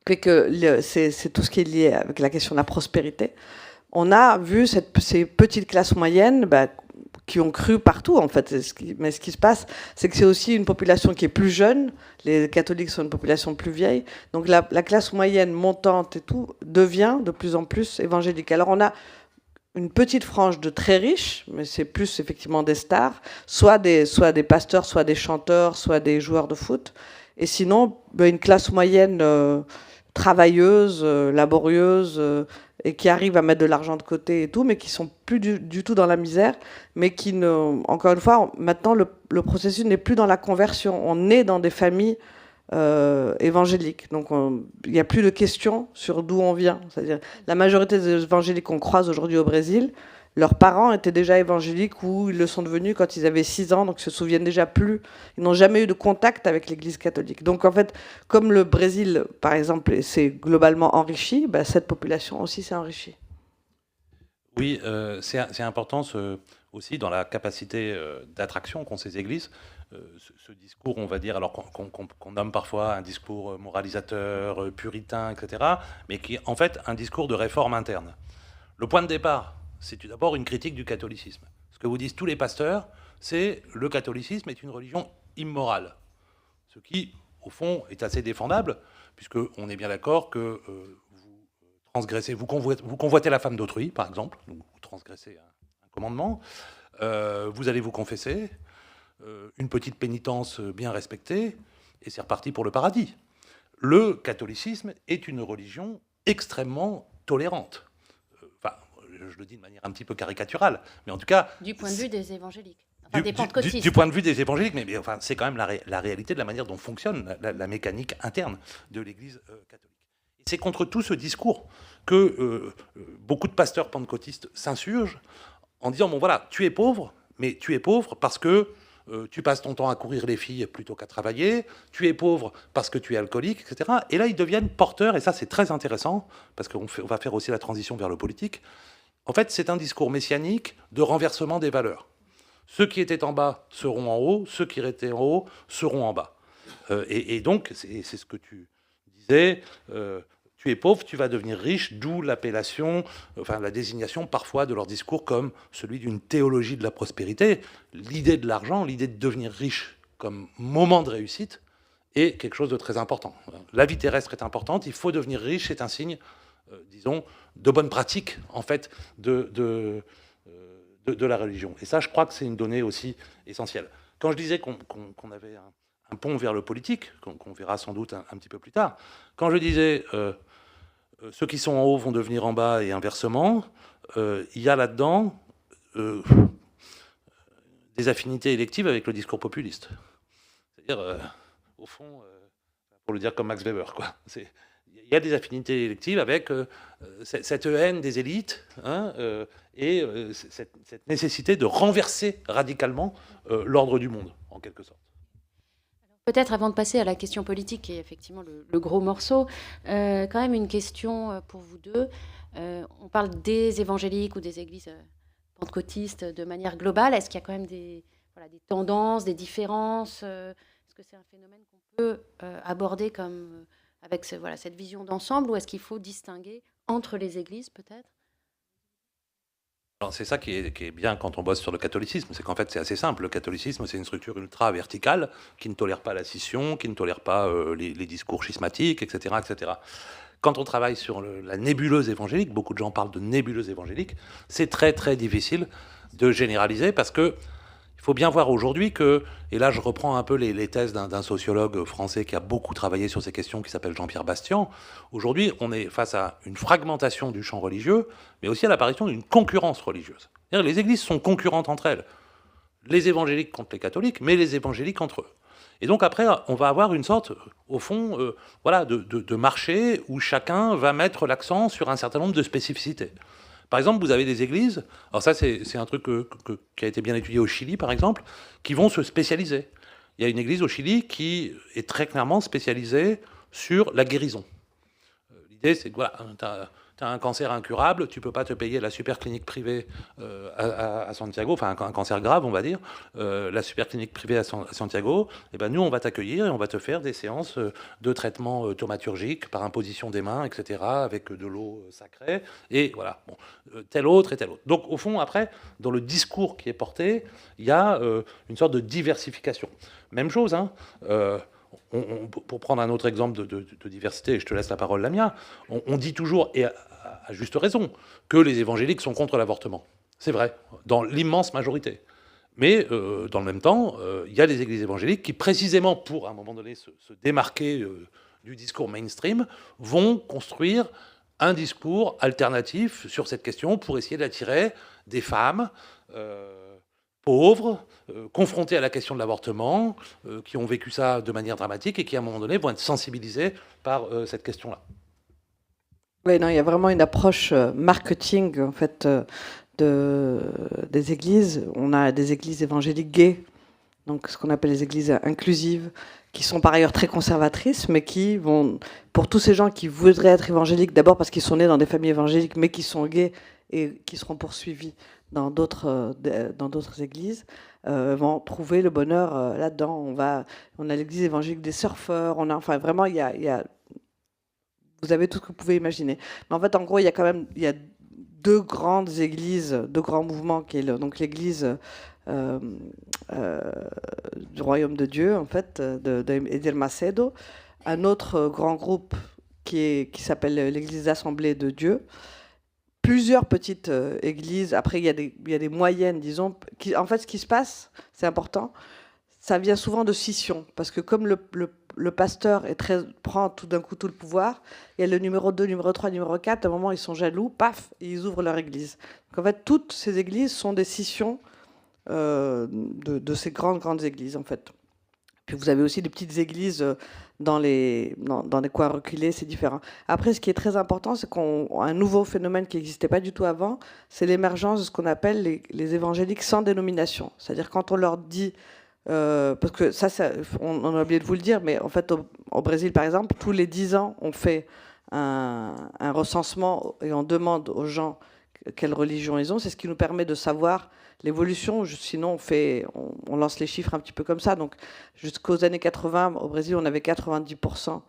Et que c'est tout ce qui est lié avec la question de la prospérité. On a vu ces petites classes moyennes qui ont cru partout, en fait. Mais ce qui se passe, c'est que c'est aussi une population qui est plus jeune. Les catholiques sont une population plus vieille. Donc la classe moyenne montante et tout devient de plus en plus évangélique. Alors on a une petite frange de très riches, mais c'est plus effectivement des stars, soit des pasteurs, soit des chanteurs, soit des joueurs de foot. Et sinon, une classe moyenne travailleuse, laborieuse, et qui arrivent à mettre de l'argent de côté et tout, mais qui sont plus du tout dans la misère, mais qui encore une fois, maintenant le processus n'est plus dans la conversion, on est dans des familles évangéliques, donc il n'y a plus de questions sur d'où on vient. C'est-à-dire la majorité des évangéliques qu'on croise aujourd'hui au Brésil, leurs parents étaient déjà évangéliques ou ils le sont devenus quand ils avaient 6 ans, donc ils se souviennent déjà plus. Ils n'ont jamais eu de contact avec l'Église catholique. Donc en fait, comme le Brésil, par exemple, s'est globalement enrichi, cette population aussi s'est enrichie. Oui, c'est important aussi dans la capacité d'attraction qu'ont ces églises. Ce discours, on va dire, alors qu'on nomme parfois un discours moralisateur, puritain, etc., mais qui est en fait un discours de réforme interne. Le point de départ, c'est d'abord une critique du catholicisme. Ce que vous disent tous les pasteurs, c'est le catholicisme est une religion immorale. Ce qui, au fond, est assez défendable, puisqu'on est bien d'accord que vous transgressez, vous convoitez la femme d'autrui, par exemple, donc vous transgressez un commandement, vous allez vous confesser, une petite pénitence bien respectée, et c'est reparti pour le paradis. Le catholicisme est une religion extrêmement tolérante. Je le dis de manière un petit peu caricaturale, mais en tout cas... Du point de vue des évangéliques. Enfin, du point de vue des évangéliques, mais enfin, c'est quand même la réalité de la manière dont fonctionne la mécanique interne de l'Église catholique. Et c'est contre tout ce discours que beaucoup de pasteurs pentecôtistes s'insurgent en disant, bon voilà, tu es pauvre, mais tu es pauvre parce que tu passes ton temps à courir les filles plutôt qu'à travailler, tu es pauvre parce que tu es alcoolique, etc. Et là, ils deviennent porteurs, et ça c'est très intéressant, parce qu'on va faire aussi la transition vers le politique. En fait, c'est un discours messianique de renversement des valeurs. Ceux qui étaient en bas seront en haut, ceux qui étaient en haut seront en bas. Et donc, c'est ce que tu disais, tu es pauvre, tu vas devenir riche, d'où l'appellation, enfin la désignation parfois de leur discours comme celui d'une théologie de la prospérité. L'idée de l'argent, l'idée de devenir riche comme moment de réussite est quelque chose de très important. La vie terrestre est importante, il faut devenir riche, c'est un signe, disons, de bonne pratique, en fait, de la religion. Et ça, je crois que c'est une donnée aussi essentielle. Quand je disais qu'on avait un pont vers le politique, qu'on verra sans doute un petit peu plus tard, quand je disais ceux qui sont en haut vont devenir en bas et inversement, il y a là-dedans des affinités électives avec le discours populiste. C'est-à-dire, au fond, pour le dire comme Max Weber, quoi. Il y a des affinités électives avec cette haine des élites et cette nécessité de renverser radicalement l'ordre du monde, en quelque sorte. Peut-être avant de passer à la question politique, qui est effectivement le gros morceau, quand même une question pour vous deux. On parle des évangéliques ou des églises pentecôtistes de manière globale. Est-ce qu'il y a quand même des tendances, des différences? Est-ce que c'est un phénomène qu'on peut aborder comme... avec cette vision d'ensemble, ou est-ce qu'il faut distinguer entre les églises, peut-être? Alors c'est ça qui est bien quand on bosse sur le catholicisme, c'est qu'en fait c'est assez simple. Le catholicisme, c'est une structure ultra verticale qui ne tolère pas la scission, qui ne tolère pas les discours schismatiques, etc., etc. Quand on travaille sur la nébuleuse évangélique, beaucoup de gens parlent de nébuleuse évangélique, c'est très très difficile de généraliser parce que il faut bien voir aujourd'hui que, et là je reprends un peu les thèses d'un sociologue français qui a beaucoup travaillé sur ces questions, qui s'appelle Jean-Pierre Bastian, aujourd'hui on est face à une fragmentation du champ religieux, mais aussi à l'apparition d'une concurrence religieuse. C'est-à-dire les églises sont concurrentes entre elles, les évangéliques contre les catholiques, mais les évangéliques entre eux. Et donc après, on va avoir une sorte, au fond, de marché où chacun va mettre l'accent sur un certain nombre de spécificités. Par exemple, vous avez des églises, alors ça c'est un truc qui a été bien étudié au Chili par exemple, qui vont se spécialiser. il y a une église au Chili qui est très clairement spécialisée sur la guérison. L'idée, c'est que voilà, tu as un cancer incurable, tu ne peux pas te payer la super clinique privée à Santiago, enfin un cancer grave, on va dire, la super clinique privée à Santiago, et ben nous, on va t'accueillir et on va te faire des séances de traitement thaumaturgique par imposition des mains, etc., avec de l'eau sacrée, et voilà, bon, tel autre et tel autre. Donc, au fond, après, dans le discours qui est porté, il y a une sorte de diversification. Même chose, hein, pour prendre un autre exemple de diversité, et je te laisse la parole, Lamia, on dit toujours, et à juste raison, que les évangéliques sont contre l'avortement. C'est vrai, dans l'immense majorité. Mais dans le même temps, il y a des églises évangéliques qui, précisément pour, à un moment donné, se démarquer du discours mainstream, vont construire un discours alternatif sur cette question pour essayer d'attirer des femmes pauvres, confrontés à la question de l'avortement, qui ont vécu ça de manière dramatique et qui, à un moment donné, vont être sensibilisés par cette question-là. Oui, non, il y a vraiment une approche marketing, en fait, des églises. On a des églises évangéliques gays, donc ce qu'on appelle les églises inclusives, qui sont par ailleurs très conservatrices, mais qui vont, pour tous ces gens qui voudraient être évangéliques, d'abord parce qu'ils sont nés dans des familles évangéliques, mais qui sont gays et qui seront poursuivis dans d'autres églises, vont trouver le bonheur là-dedans. On a l'église évangélique des surfeurs, enfin vraiment, il y a vous avez tout ce que vous pouvez imaginer. Mais en fait, en gros, il y a deux grandes églises, deux grands mouvements, qui est donc l'église du royaume de Dieu, en fait, d'Edir Macedo, un autre grand groupe qui s'appelle l'église Assemblée de Dieu, plusieurs petites églises, après il y a des moyennes, disons, en fait, ce qui se passe, c'est important, ça vient souvent de scission, parce que comme le pasteur prend tout d'un coup tout le pouvoir, il y a le numéro 2, numéro 3, numéro 4, à un moment ils sont jaloux, paf, et ils ouvrent leur église. Donc en fait, toutes ces églises sont des scissions de ces grandes églises, en fait. Puis vous avez aussi des petites églises dans les coins reculés, c'est différent. Après, ce qui est très important, c'est qu'on a un nouveau phénomène qui n'existait pas du tout avant, c'est l'émergence de ce qu'on appelle les évangéliques sans dénomination. C'est-à-dire quand on leur dit... parce que on a oublié de vous le dire, mais en fait, au Brésil, par exemple, tous les 10 ans, on fait un recensement et on demande aux gens quelle religion ils ont. C'est ce qui nous permet de savoir l'évolution. Sinon, on lance les chiffres un petit peu comme ça. Donc, jusqu'aux années 80, au Brésil, on avait 90%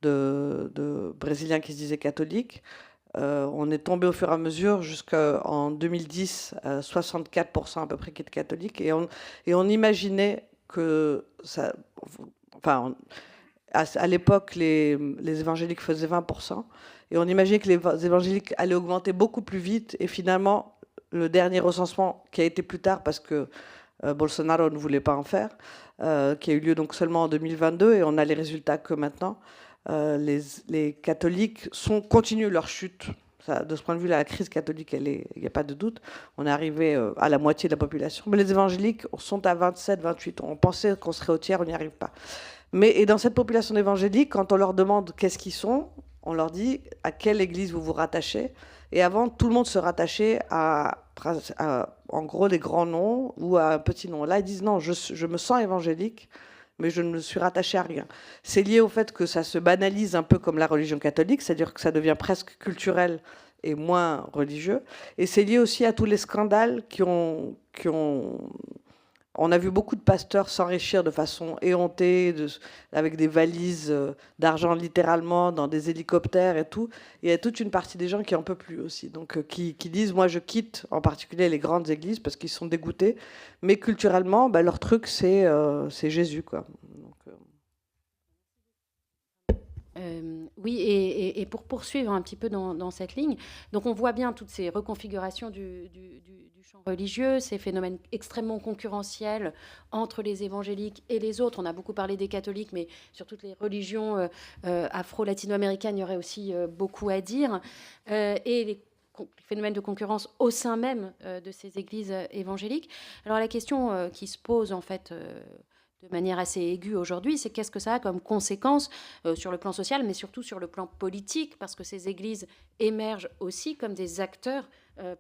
de Brésiliens qui se disaient catholiques. On est tombé au fur et à mesure jusqu'en 2010, 64% à peu près qui étaient catholiques. Et on imaginait que ça... Enfin, à l'époque, les évangéliques faisaient 20%. Et on imaginait que les évangéliques allaient augmenter beaucoup plus vite. Et finalement, le dernier recensement, qui a été plus tard parce que Bolsonaro ne voulait pas en faire, qui a eu lieu donc seulement en 2022, et on a les résultats que maintenant, les catholiques continuent leur chute. Ça, de ce point de vue-là, la crise catholique, il n'y a pas de doute. On est arrivé à la moitié de la population. Mais les évangéliques sont à 27, 28. On pensait qu'on serait au tiers, on n'y arrive pas. Et dans cette population d'évangéliques, quand on leur demande qu'est-ce qu'ils sont, on leur dit à quelle église vous vous rattachez. Et avant, tout le monde se rattachait à en gros, des grands noms ou à un petit nom. Là, ils disent non, je me sens évangélique, mais je ne me suis rattaché à rien. C'est lié au fait que ça se banalise un peu comme la religion catholique, c'est-à-dire que ça devient presque culturel et moins religieux. Et c'est lié aussi à tous les scandales qui ont... On a vu beaucoup de pasteurs s'enrichir de façon éhontée, avec des valises d'argent littéralement, dans des hélicoptères et tout. Et il y a toute une partie des gens qui en peuvent plus aussi. Donc qui disent, moi je quitte en particulier les grandes églises parce qu'ils sont dégoûtés. Mais culturellement, leur truc c'est Jésus, quoi. Donc, oui, et pour poursuivre un petit peu dans cette ligne, donc on voit bien toutes ces reconfigurations du champ religieux, ces phénomènes extrêmement concurrentiels entre les évangéliques et les autres. On a beaucoup parlé des catholiques, mais sur toutes les religions afro-latino-américaines, il y aurait aussi beaucoup à dire. Et les phénomènes de concurrence au sein même de ces églises évangéliques. Alors la question qui se pose en fait de manière assez aiguë aujourd'hui, c'est qu'est-ce que ça a comme conséquence sur le plan social, mais surtout sur le plan politique, parce que ces églises émergent aussi comme des acteurs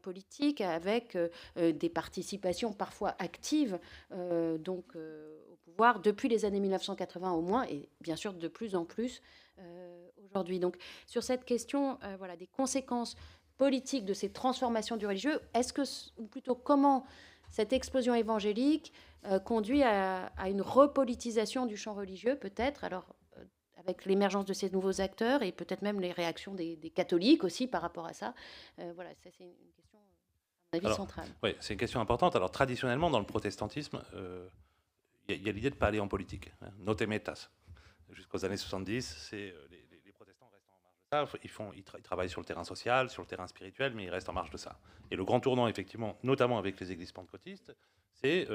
politiques avec des participations parfois actives au pouvoir depuis les années 1980 au moins, et bien sûr de plus en plus aujourd'hui. Donc sur cette question des conséquences politiques de ces transformations du religieux, ou plutôt comment cette explosion évangélique conduit à une repolitisation du champ religieux, peut-être, avec l'émergence de ces nouveaux acteurs et peut-être même les réactions des catholiques aussi par rapport à ça. Ça c'est une question, à mon avis, centrale. Oui, c'est une question importante. Alors, traditionnellement, dans le protestantisme, il y a l'idée de ne pas aller en politique. No te metas. Jusqu'aux années 70, les protestants restent en marge de ça. Ils travaillent sur le terrain social, sur le terrain spirituel, mais ils restent en marge de ça. Et le grand tournant, effectivement, notamment avec les églises pentecôtistes, c'est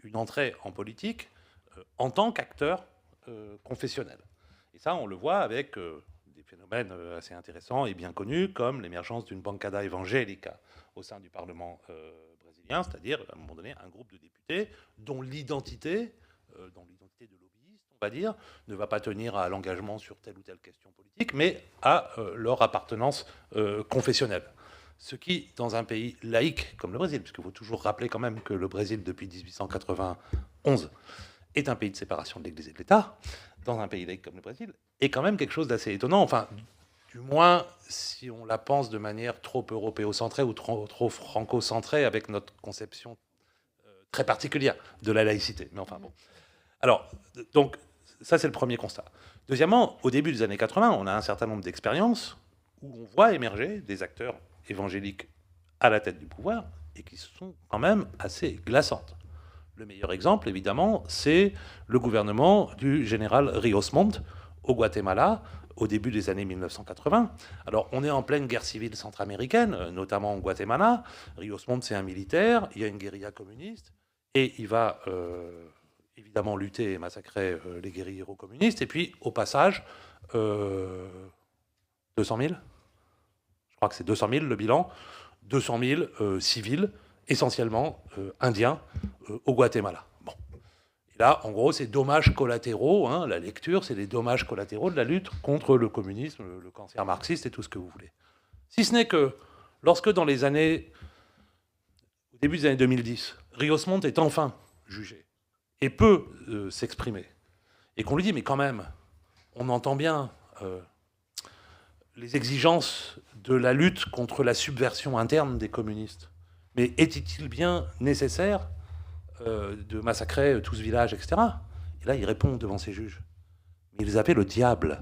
une entrée en politique en tant qu'acteur confessionnel. Et ça, on le voit avec des phénomènes assez intéressants et bien connus, comme l'émergence d'une bancada evangelica au sein du Parlement brésilien, c'est-à-dire, à un moment donné, un groupe de députés dont l'identité de lobbyiste, on va dire, ne va pas tenir à l'engagement sur telle ou telle question politique, mais à leur appartenance confessionnelle. Ce qui, dans un pays laïque comme le Brésil, puisqu'il faut toujours rappeler quand même que le Brésil, depuis 1891, est un pays de séparation de l'Église et de l'État, dans un pays laïque comme le Brésil, est quand même quelque chose d'assez étonnant. Enfin, du moins, si on la pense de manière trop européocentrée ou trop franco-centrée, avec notre conception très particulière de la laïcité. Mais enfin, bon. Alors, donc, ça, c'est le premier constat. Deuxièmement, au début des années 80, on a un certain nombre d'expériences où on voit émerger des acteurs évangéliques à la tête du pouvoir et qui sont quand même assez glaçantes. Le meilleur exemple, évidemment, c'est le gouvernement du général Ríos Montt au Guatemala au début des années 1980. Alors, on est en pleine guerre civile centra-américaine, notamment au Guatemala. Ríos Montt, c'est un militaire, il y a une guérilla communiste, et il va évidemment lutter et massacrer les guérilleros communistes. Et puis, au passage, 200 000, je crois que c'est 200 000 le bilan, 200 000 civils, essentiellement indiens, au Guatemala. Bon. Et là, en gros, c'est dommages collatéraux. Hein, la lecture, c'est les dommages collatéraux de la lutte contre le communisme, le cancer marxiste et tout ce que vous voulez. Si ce n'est que, lorsque dans les années, au début des années 2010, Ríos Montt est enfin jugé et peut s'exprimer, et qu'on lui dit, mais quand même, on entend bien les exigences de la lutte contre la subversion interne des communistes. Mais était-il bien nécessaire de massacrer tout ce village, etc. Et là, il répond devant ses juges. Mais ils avaient le diable.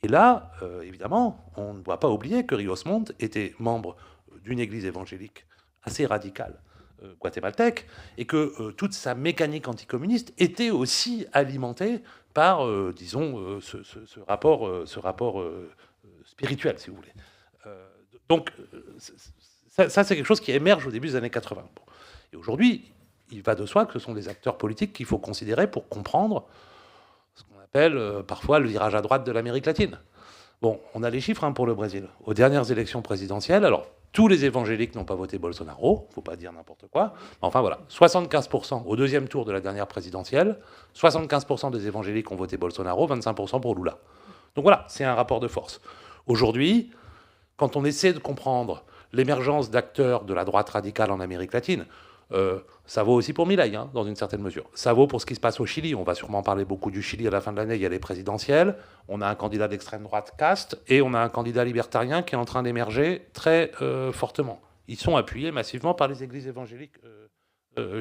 Et là, évidemment, on ne doit pas oublier que Ríos Montt était membre d'une église évangélique assez radicale guatémaltèque, et que toute sa mécanique anticommuniste était aussi alimentée par, disons, ce rapport spirituel, si vous voulez. Donc, ça, c'est quelque chose qui émerge au début des années 80. Bon. Et aujourd'hui, il va de soi que ce sont des acteurs politiques qu'il faut considérer pour comprendre ce qu'on appelle parfois le virage à droite de l'Amérique latine. Bon, on a les chiffres pour le Brésil. Aux dernières élections présidentielles, alors tous les évangéliques n'ont pas voté Bolsonaro, il ne faut pas dire n'importe quoi. Enfin voilà, 75% au deuxième tour de la dernière présidentielle, 75% des évangéliques ont voté Bolsonaro, 25% pour Lula. Donc voilà, c'est un rapport de force. Aujourd'hui, quand on essaie de comprendre l'émergence d'acteurs de la droite radicale en Amérique latine, ça vaut aussi pour Milei, hein, dans une certaine mesure. Ça vaut pour ce qui se passe au Chili. On va sûrement parler beaucoup du Chili à la fin de l'année. Il y a les présidentielles. On a un candidat d'extrême droite, Cast, et on a un candidat libertarien qui est en train d'émerger très fortement. Ils sont appuyés massivement par les églises évangéliques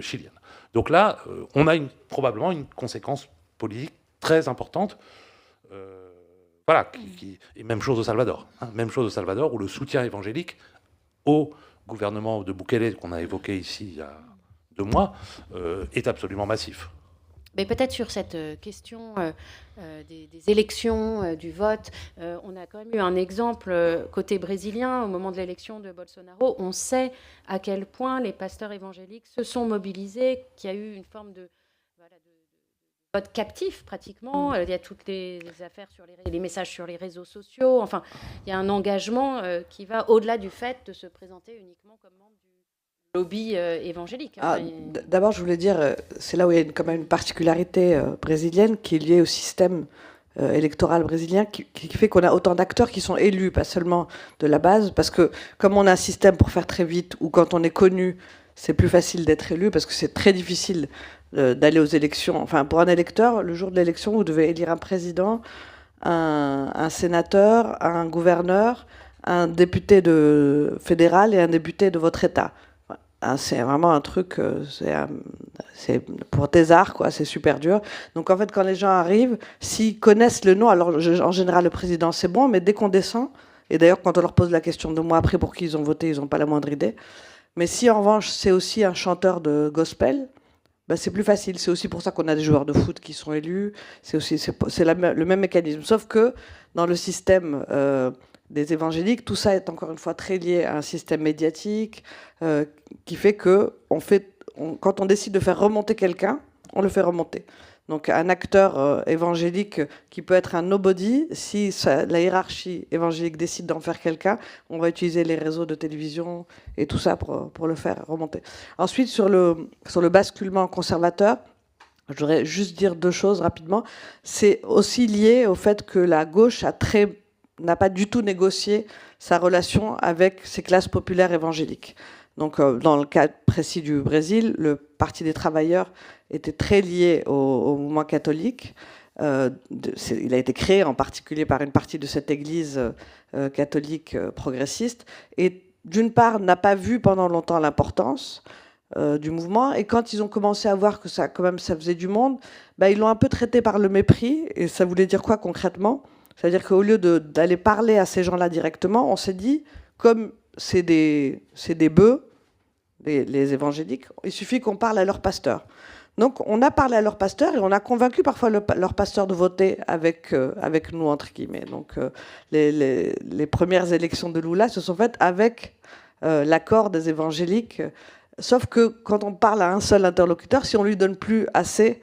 chiliennes. Donc là, on a probablement une conséquence politique très importante. Voilà. Et même chose au Salvador. Hein, même chose au Salvador, où le soutien évangélique au gouvernement de Bukele, qu'on a évoqué ici il y a 2 mois, est absolument massif. Mais peut-être sur cette question des élections, du vote, on a quand même eu un exemple côté brésilien au moment de l'élection de Bolsonaro. On sait à quel point les pasteurs évangéliques se sont mobilisés, qu'il y a eu une forme de vote captif pratiquement. Il y a toutes les affaires sur les messages sur les réseaux sociaux. Enfin, il y a un engagement qui va au-delà du fait de se présenter uniquement comme membre lobby évangélique. D'abord, je voulais dire, c'est là où il y a quand même une particularité brésilienne qui est liée au système électoral brésilien qui fait qu'on a autant d'acteurs qui sont élus, pas seulement de la base, parce que comme on a un système pour faire très vite, ou quand on est connu, c'est plus facile d'être élu, parce que c'est très difficile d'aller aux élections. Enfin, pour un électeur, le jour de l'élection, vous devez élire un président, un sénateur, un gouverneur, un député fédéral et un député de votre État. C'est vraiment un truc, c'est pour thésard, quoi, c'est super dur. Donc en fait, quand les gens arrivent, s'ils connaissent le nom, alors en général le président c'est bon, mais dès qu'on descend, et d'ailleurs quand on leur pose la question 2 mois après pour qui ils ont voté, ils n'ont pas la moindre idée. Mais si en revanche c'est aussi un chanteur de gospel, ben, c'est plus facile. C'est aussi pour ça qu'on a des joueurs de foot qui sont élus. C'est le même mécanisme. Sauf que dans le système des évangéliques, tout ça est encore une fois très lié à un système médiatique qui fait que quand on décide de faire remonter quelqu'un, on le fait remonter. Donc un acteur évangélique qui peut être un nobody, si la hiérarchie évangélique décide d'en faire quelqu'un, on va utiliser les réseaux de télévision et tout ça pour le faire remonter. Ensuite, sur le basculement conservateur, je voudrais juste dire 2 choses rapidement. C'est aussi lié au fait que la gauche n'a pas du tout négocié sa relation avec ces classes populaires évangéliques. Donc, dans le cas précis du Brésil, le Parti des travailleurs était très lié au mouvement catholique. Il a été créé en particulier par une partie de cette église catholique progressiste. Et d'une part, n'a pas vu pendant longtemps l'importance du mouvement. Et quand ils ont commencé à voir que ça faisait du monde, bah, ils l'ont un peu traité par le mépris. Et ça voulait dire quoi concrètement ? C'est-à-dire qu'au lieu d'aller parler à ces gens-là directement, on s'est dit, comme c'est des bœufs, les évangéliques, il suffit qu'on parle à leur pasteur. Donc on a parlé à leur pasteur et on a convaincu parfois leur pasteur de voter avec nous, entre guillemets. Donc les premières élections de Lula se sont faites avec l'accord des évangéliques. Sauf que quand on parle à un seul interlocuteur, si on lui donne plus assez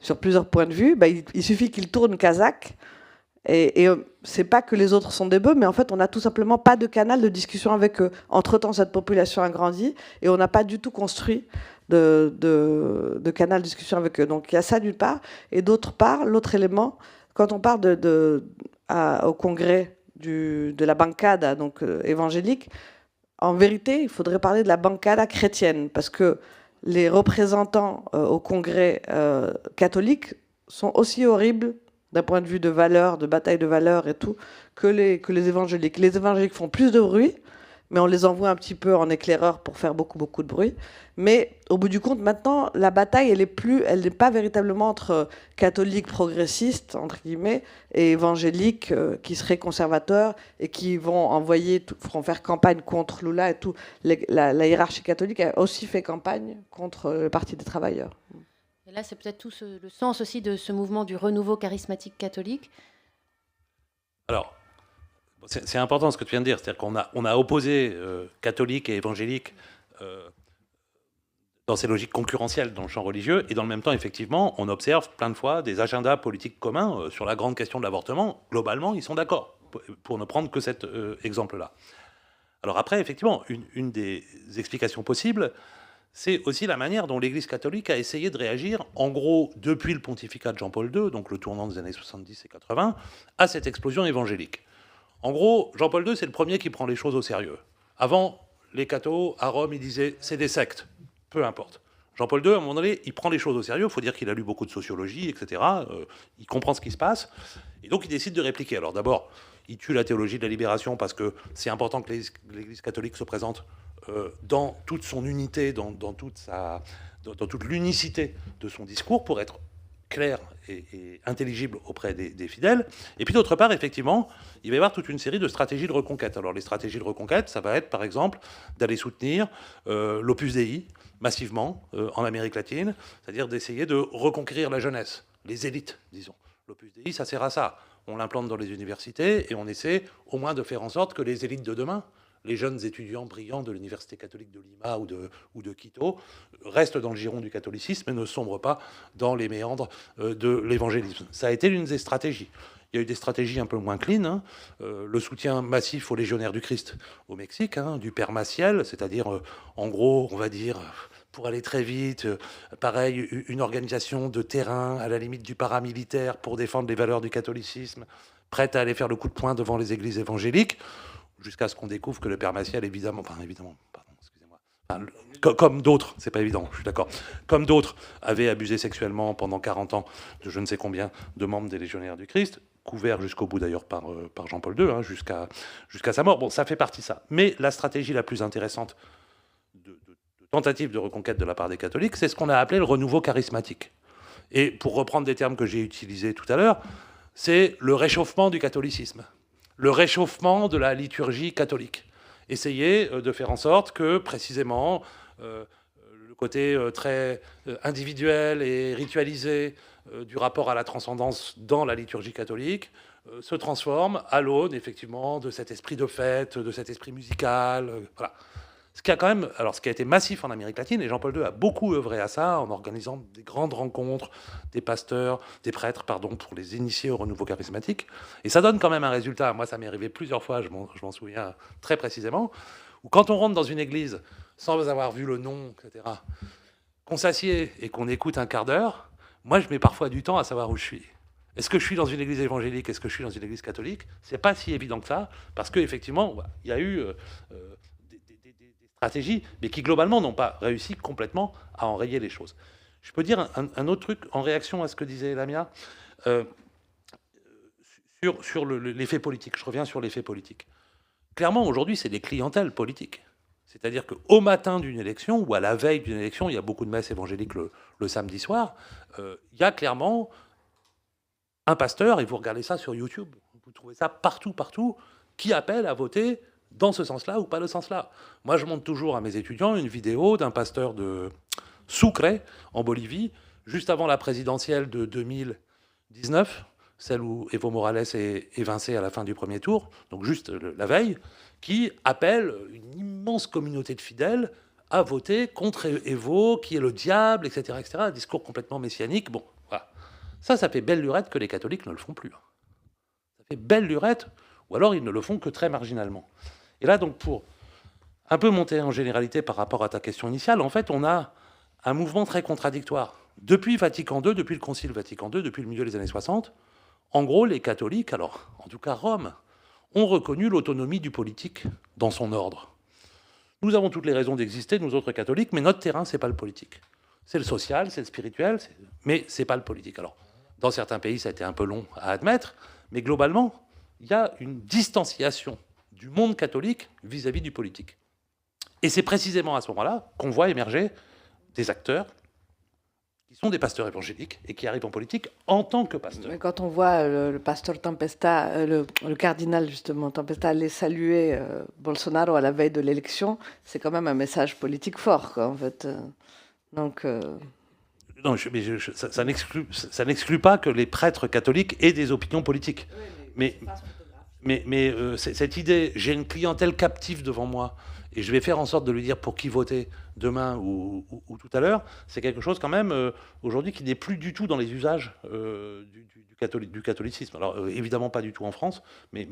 sur plusieurs points de vue, bah, il suffit qu'il tourne Kazakh. Et c'est pas que les autres sont des bœufs, mais en fait, on n'a tout simplement pas de canal de discussion avec eux. Entre-temps, cette population a grandi et on n'a pas du tout construit de canal de discussion avec eux. Donc il y a ça d'une part. Et d'autre part, l'autre élément, quand on parle au congrès de la bancada donc, évangélique, en vérité, il faudrait parler de la bancada chrétienne, parce que les représentants au congrès catholique sont aussi horribles d'un point de vue de valeur, de bataille de valeurs et tout, que les évangéliques. Les évangéliques font plus de bruit, mais on les envoie un petit peu en éclaireur pour faire beaucoup, beaucoup de bruit. Mais au bout du compte, maintenant, la bataille, elle n'est pas véritablement entre catholiques progressistes, entre guillemets, et évangéliques qui seraient conservateurs et qui feront faire campagne contre Lula et tout. La hiérarchie catholique a aussi fait campagne contre le Parti des travailleurs. Et là, c'est peut-être tout le sens aussi de ce mouvement du renouveau charismatique catholique. Alors, c'est important ce que tu viens de dire, c'est-à-dire qu'on a opposé catholiques et évangéliques dans ces logiques concurrentielles dans le champ religieux, et dans le même temps, effectivement, on observe plein de fois des agendas politiques communs sur la grande question de l'avortement. Globalement, ils sont d'accord, pour ne prendre que cet exemple-là. Alors après, effectivement, une des explications possibles, c'est aussi la manière dont l'Église catholique a essayé de réagir, en gros, depuis le pontificat de Jean-Paul II, donc le tournant des années 70 et 80, à cette explosion évangélique. En gros, Jean-Paul II, c'est le premier qui prend les choses au sérieux. Avant, les cathos, à Rome, ils disaient « c'est des sectes », peu importe. Jean-Paul II, à un moment donné, il prend les choses au sérieux, il faut dire qu'il a lu beaucoup de sociologie, etc., il comprend ce qui se passe, et donc il décide de répliquer. Alors d'abord, il tue la théologie de la libération parce que c'est important que l'Église catholique se présente dans toute son unité, dans toute l'unicité de son discours pour être clair et intelligible auprès des fidèles. Et puis d'autre part, effectivement, il va y avoir toute une série de stratégies de reconquête. Alors les stratégies de reconquête, ça va être par exemple d'aller soutenir l'Opus Dei massivement en Amérique latine, c'est-à-dire d'essayer de reconquérir la jeunesse, les élites, disons. L'Opus Dei, ça sert à ça. On l'implante dans les universités et on essaie au moins de faire en sorte que les élites de demain, les jeunes étudiants brillants de l'université catholique de Lima ou de Quito, restent dans le giron du catholicisme et ne sombrent pas dans les méandres de l'évangélisme. Ça a été l'une des stratégies. Il y a eu des stratégies un peu moins clean, hein. Le soutien massif aux légionnaires du Christ au Mexique, hein, du Père Maciel, c'est-à-dire, en gros, on va dire, pour aller très vite, pareil, une organisation de terrain à la limite du paramilitaire pour défendre les valeurs du catholicisme, prête à aller faire le coup de poing devant les églises évangéliques, jusqu'à ce qu'on découvre que le Père Maciel, évidemment, pardon, excusez-moi, comme d'autres, c'est pas évident, je suis d'accord, comme d'autres avaient abusé sexuellement pendant 40 ans de je ne sais combien de membres des légionnaires du Christ, couvert jusqu'au bout d'ailleurs par Jean-Paul II, hein, jusqu'à sa mort. Bon, ça fait partie de ça. Mais la stratégie la plus intéressante de tentative de reconquête de la part des catholiques, c'est ce qu'on a appelé le renouveau charismatique. Et pour reprendre des termes que j'ai utilisés tout à l'heure, c'est le réchauffement du catholicisme, le réchauffement de la liturgie catholique. Essayer de faire en sorte que, précisément, le côté très individuel et ritualisé du rapport à la transcendance dans la liturgie catholique se transforme à l'aune, effectivement, de cet esprit de fête, de cet esprit musical. Voilà. Ce qui a été massif en Amérique latine, et Jean-Paul II a beaucoup œuvré à ça, en organisant des grandes rencontres des pasteurs, des prêtres, pardon, pour les initier au renouveau charismatique. Et ça donne quand même un résultat. Moi, ça m'est arrivé plusieurs fois, je m'en souviens très précisément, où quand on rentre dans une église, sans avoir vu le nom, etc., qu'on s'assied et qu'on écoute un quart d'heure, moi, je mets parfois du temps à savoir où je suis. Est-ce que je suis dans une église évangélique? Est-ce que je suis dans une église catholique? C'est pas si évident que ça, parce qu'effectivement, il y a eu stratégies, mais qui globalement n'ont pas réussi complètement à enrayer les choses. Je peux dire un autre truc en réaction à ce que disait Lamia sur l'effet politique. Je reviens sur l'effet politique. Clairement, aujourd'hui, c'est des clientèles politiques. C'est-à-dire qu'au matin d'une élection ou à la veille d'une élection, il y a beaucoup de messes évangéliques le samedi soir, il y a clairement un pasteur, et vous regardez ça sur YouTube, vous trouvez ça partout, qui appelle à voter dans ce sens-là ou pas le sens-là. Moi, je montre toujours à mes étudiants une vidéo d'un pasteur de Sucre, en Bolivie, juste avant la présidentielle de 2019, celle où Evo Morales est évincé à la fin du premier tour, donc juste la veille, qui appelle une immense communauté de fidèles à voter contre Evo, qui est le diable, etc., etc., un discours complètement messianique. Bon, voilà. Ça fait belle lurette que les catholiques ne le font plus. Ça fait belle lurette, ou alors ils ne le font que très marginalement. Et là, donc, pour un peu monter en généralité par rapport à ta question initiale, en fait, on a un mouvement très contradictoire. Depuis Vatican II, depuis le Concile Vatican II, depuis le milieu des années 60, en gros, les catholiques, alors, en tout cas Rome, ont reconnu l'autonomie du politique dans son ordre. Nous avons toutes les raisons d'exister, nous autres catholiques, mais notre terrain, c'est pas le politique. C'est le social, c'est le spirituel, mais c'est pas le politique. Alors, dans certains pays, ça a été un peu long à admettre, mais globalement, il y a une distanciation du monde catholique vis-à-vis du politique. Et c'est précisément à ce moment-là qu'on voit émerger des acteurs qui sont des pasteurs évangéliques et qui arrivent en politique en tant que pasteurs. Mais quand on voit le pasteur Tempesta, le cardinal justement Tempesta aller saluer Bolsonaro à la veille de l'élection, c'est quand même un message politique fort, quoi, en fait. Donc... Non, ça n'exclut pas que les prêtres catholiques aient des opinions politiques. Oui, mais cette idée, j'ai une clientèle captive devant moi, et je vais faire en sorte de lui dire pour qui voter demain ou tout à l'heure, c'est quelque chose quand même aujourd'hui qui n'est plus du tout dans les usages du catholicisme. Alors évidemment pas du tout en France, mais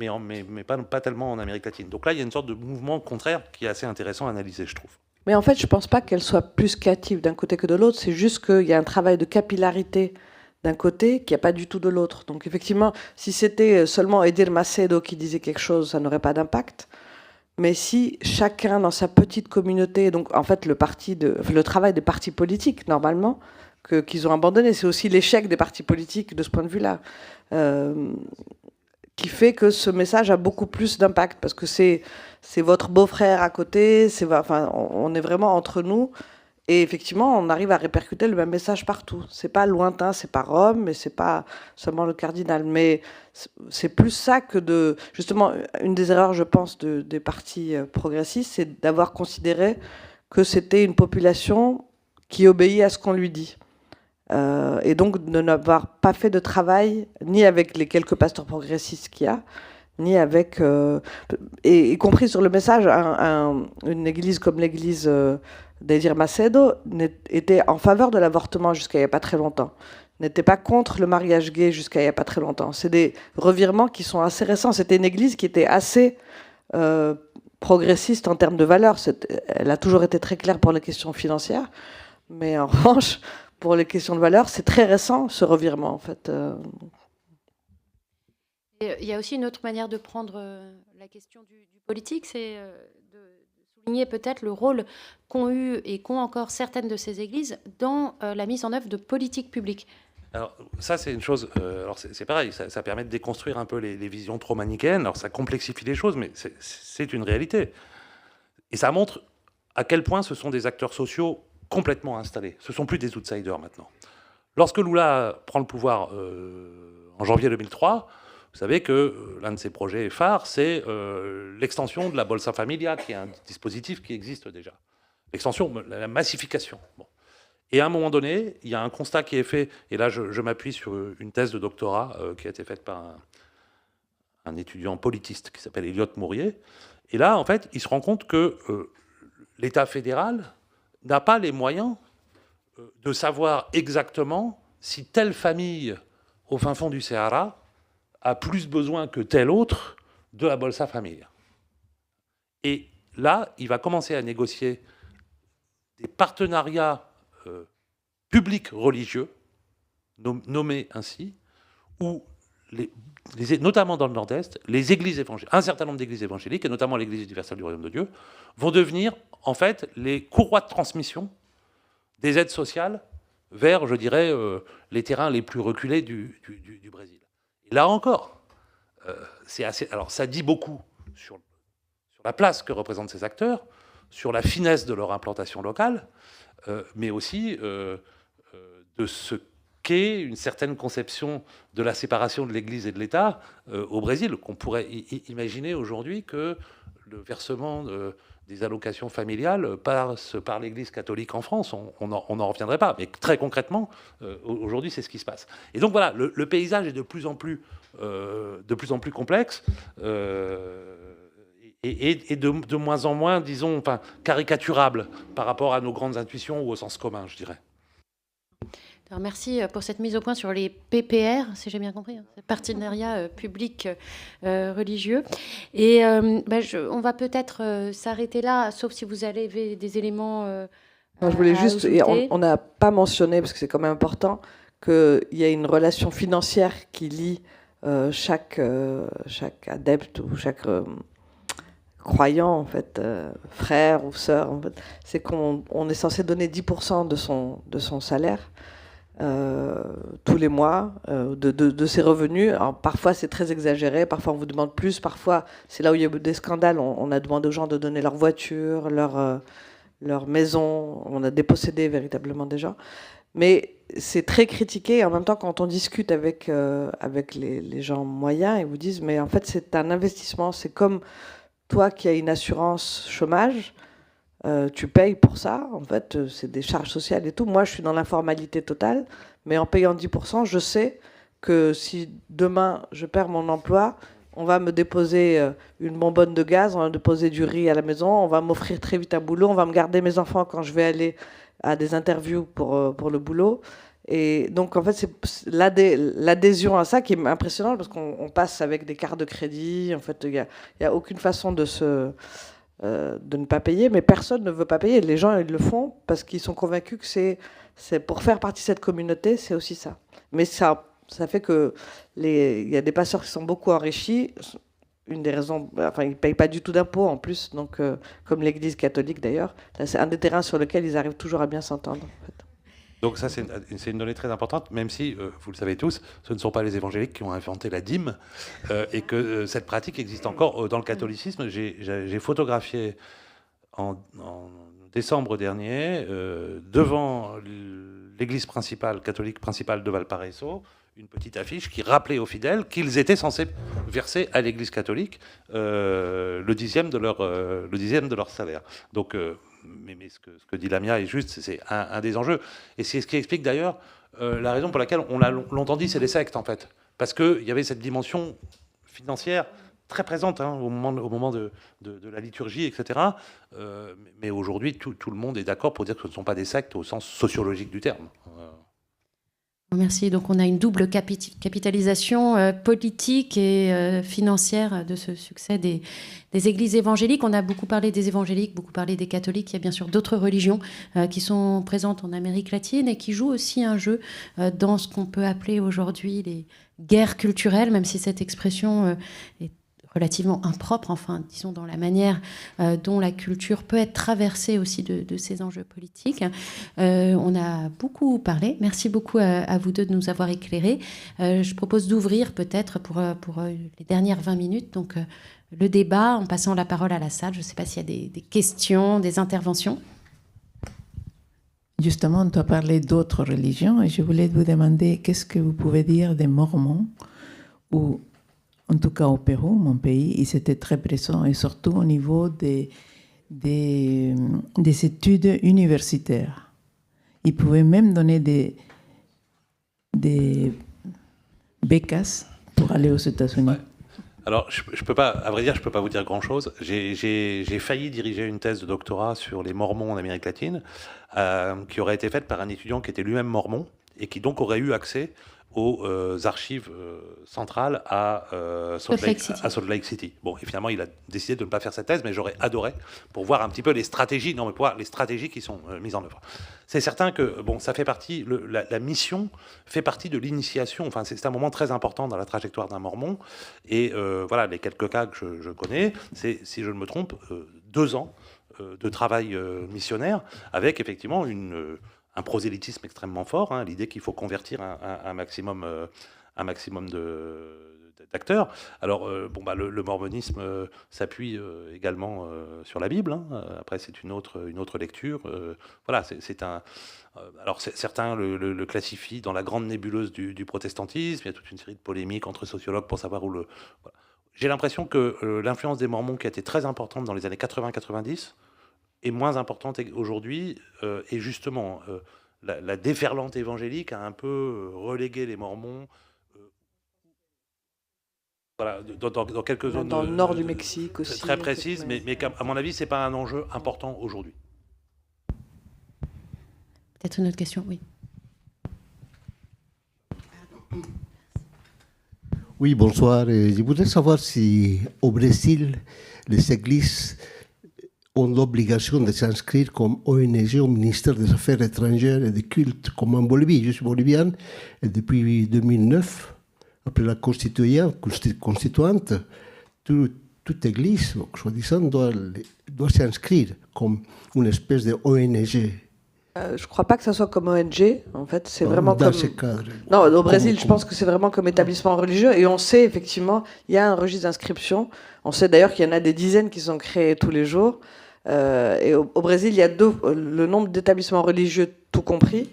pas tellement en Amérique latine. Donc là, il y a une sorte de mouvement contraire qui est assez intéressant à analyser, je trouve. Mais en fait, je ne pense pas qu'elle soit plus captive d'un côté que de l'autre, c'est juste qu'il y a un travail de capillarité d'un côté qu'il n'y a pas du tout de l'autre. Donc effectivement, si c'était seulement Edir Macedo qui disait quelque chose, ça n'aurait pas d'impact. Mais si chacun dans sa petite communauté, donc en fait le travail des partis politiques normalement qu'ils ont abandonné, c'est aussi l'échec des partis politiques de ce point de vue-là, qui fait que ce message a beaucoup plus d'impact parce que c'est votre beau-frère à côté, on est vraiment entre nous. Et effectivement, on arrive à répercuter le même message partout. C'est pas lointain, c'est pas Rome, mais c'est pas seulement le cardinal. Mais c'est plus ça que justement, une des erreurs, je pense, des partis progressistes, c'est d'avoir considéré que c'était une population qui obéit à ce qu'on lui dit. Et donc de n'avoir pas fait de travail, ni avec les quelques pasteurs progressistes qu'il y a, ni avec... et y compris sur le message, une église comme l'église... d'Edir Macedo était en faveur de l'avortement jusqu'à il n'y a pas très longtemps. n'était pas contre le mariage gay jusqu'à il n'y a pas très longtemps. C'est des revirements qui sont assez récents. C'était une église qui était assez progressiste en termes de valeurs. Elle a toujours été très claire pour les questions financières, mais en revanche, pour les questions de valeurs, c'est très récent ce revirement en fait. Il y a aussi une autre manière de prendre la question du politique, c'est de souligner peut-être le rôle qu'ont eu et qu'ont encore certaines de ces églises dans la mise en œuvre de politiques publiques. Alors ça, c'est une chose. Alors c'est pareil, ça permet de déconstruire un peu les visions trop manichéennes. Alors ça complexifie les choses, mais c'est une réalité. Et ça montre à quel point ce sont des acteurs sociaux complètement installés. Ce sont plus des outsiders maintenant. Lorsque Lula prend le pouvoir en janvier 2003, vous savez que l'un de ses projets phares, c'est l'extension de la Bolsa Familia, qui est un dispositif qui existe déjà. L'extension, la massification. Bon. Et à un moment donné, il y a un constat qui est fait, et là je m'appuie sur une thèse de doctorat qui a été faite par un étudiant politiste qui s'appelle Elliot Mourier. Et là, en fait, il se rend compte que l'État fédéral n'a pas les moyens de savoir exactement si telle famille au fin fond du Sahara a plus besoin que telle autre de la Bolsa Familia. Et là, il va commencer à négocier des partenariats publics religieux, nommés ainsi, où, notamment dans le Nord-Est, les églises évangéliques, un certain nombre d'églises évangéliques, et notamment l'Église universelle du Royaume de Dieu, vont devenir en fait les courroies de transmission des aides sociales vers, je dirais, les terrains les plus reculés du Brésil. Et là encore, c'est assez. Alors, ça dit beaucoup sur la place que représentent ces acteurs, sur la finesse de leur implantation locale, mais aussi de ce qu'est une certaine conception de la séparation de l'Église et de l'État au Brésil, qu'on pourrait imaginer aujourd'hui que le versement des allocations familiales passe par l'Église catholique en France. On n'en reviendrait pas. Mais très concrètement, aujourd'hui, c'est ce qui se passe. Et donc voilà, le paysage est de plus en plus complexe. Et de moins en moins, disons, enfin, caricaturable par rapport à nos grandes intuitions ou au sens commun, je dirais. Alors merci pour cette mise au point sur les PPR, si j'ai bien compris, partenariats publics religieux. Et on va peut-être s'arrêter là, sauf si vous avez des éléments je voulais juste, et on n'a pas mentionné, parce que c'est quand même important, qu'il y a une relation financière qui lie chaque adepte ou chaque croyant, en fait, frère ou sœur. En fait. C'est qu'on est censé donner 10% de son salaire tous les mois de ses revenus. Alors, parfois c'est très exagéré, parfois on vous demande plus, parfois c'est là où il y a eu des scandales, on a demandé aux gens de donner leur voiture, leur maison, on a dépossédé véritablement des gens. Mais c'est très critiqué, et en même temps quand on discute avec les gens moyens, ils vous disent mais en fait c'est un investissement, c'est comme toi qui as une assurance chômage, tu payes pour ça, en fait, c'est des charges sociales et tout. Moi, je suis dans l'informalité totale, mais en payant 10%, je sais que si demain je perds mon emploi, on va me déposer une bonbonne de gaz, on va me déposer du riz à la maison, on va m'offrir très vite un boulot, on va me garder mes enfants quand je vais aller à des interviews pour le boulot. Et donc, en fait, c'est l'adhésion à ça qui est impressionnante parce qu'on passe avec des cartes de crédit. En fait, il n'y a aucune façon de ne pas payer, mais personne ne veut pas payer. Les gens, ils le font parce qu'ils sont convaincus que c'est pour faire partie de cette communauté, c'est aussi ça. Mais ça fait que il y a des pasteurs qui sont beaucoup enrichis. Une des raisons, enfin, ils ne payent pas du tout d'impôts en plus, donc, comme l'Église catholique d'ailleurs. C'est un des terrains sur lesquels ils arrivent toujours à bien s'entendre. En fait. Donc ça, c'est une donnée très importante, même si, vous le savez tous, ce ne sont pas les évangéliques qui ont inventé la dîme, et que cette pratique existe encore dans le catholicisme. J'ai photographié en décembre dernier, devant l'église catholique principale de Valparaiso, une petite affiche qui rappelait aux fidèles qu'ils étaient censés verser à l'église catholique le dixième de leur salaire. Donc... mais ce que dit Lamia est juste, c'est un des enjeux. Et c'est ce qui explique d'ailleurs la raison pour laquelle on l'a longtemps dit, c'est les sectes en fait. Parce qu'il y avait cette dimension financière très présente au moment de la liturgie, etc. Mais aujourd'hui, tout le monde est d'accord pour dire que ce ne sont pas des sectes au sens sociologique du terme. Merci. Donc on a une double capitalisation politique et financière de ce succès des églises évangéliques. On a beaucoup parlé des évangéliques, beaucoup parlé des catholiques. Il y a bien sûr d'autres religions qui sont présentes en Amérique latine et qui jouent aussi un jeu dans ce qu'on peut appeler aujourd'hui les guerres culturelles, même si cette expression est relativement impropre, enfin, disons, dans la manière dont la culture peut être traversée aussi de ces enjeux politiques. On a beaucoup parlé. Merci beaucoup à vous deux de nous avoir éclairés. Je propose d'ouvrir peut-être pour les dernières 20 minutes donc, le débat en passant la parole à la salle. Je ne sais pas s'il y a des questions, des interventions. Justement, tu as parlé d'autres religions et je voulais vous demander qu'est-ce que vous pouvez dire des Mormons ou en tout cas au Pérou, mon pays, ils étaient très présents et surtout au niveau des études universitaires. Ils pouvaient même donner des becas pour aller aux États-Unis. Ouais. Alors, je peux pas, à vrai dire, je peux pas vous dire grand-chose. J'ai failli diriger une thèse de doctorat sur les Mormons en Amérique latine, qui aurait été faite par un étudiant qui était lui-même mormon et qui donc aurait eu accès aux archives centrales à Salt Lake City. Bon, et finalement, il a décidé de ne pas faire cette thèse, mais j'aurais adoré pour voir un petit peu les stratégies, pour voir les stratégies qui sont mises en œuvre. C'est certain que, bon, ça fait partie, la mission fait partie de l'initiation, enfin, c'est un moment très important dans la trajectoire d'un mormon, et voilà, les quelques cas que je connais, c'est, si je ne me trompe, 2 ans de travail missionnaire, avec effectivement un prosélytisme extrêmement fort, hein, l'idée qu'il faut convertir un maximum d'acteurs. Alors, le mormonisme s'appuie également sur la Bible. Hein. Après, c'est une autre lecture. Voilà, c'est un. Alors, certains le classifient dans la grande nébuleuse du protestantisme. Il y a toute une série de polémiques entre sociologues pour savoir où le. Voilà. J'ai l'impression que l'influence des Mormons, qui a été très importante dans les années 80-90, est moins importante aujourd'hui, et justement, la déferlante évangélique a un peu relégué les Mormons voilà, dans quelques zones... Dans le nord du Mexique aussi. Très précises, mais qu'à mon avis, ce n'est pas un enjeu important aujourd'hui. Peut-être une autre question, oui. Oui, bonsoir. Je voudrais savoir si au Brésil, les églises ont l'obligation de s'inscrire comme ONG au ministère des Affaires étrangères et des cultes, comme en Bolivie. Je suis bolivienne et depuis 2009, après la constituante, toute église, soi-disant, doit s'inscrire comme une espèce de ONG. Je ne crois pas que ça soit comme ONG, en fait, c'est vraiment dans comme... ce cadre. Non, au Brésil, je pense que c'est vraiment comme établissement religieux, et on sait effectivement, il y a un registre d'inscription, on sait d'ailleurs qu'il y en a des dizaines qui sont créés tous les jours, et au Brésil, il y a le nombre d'établissements religieux tout compris,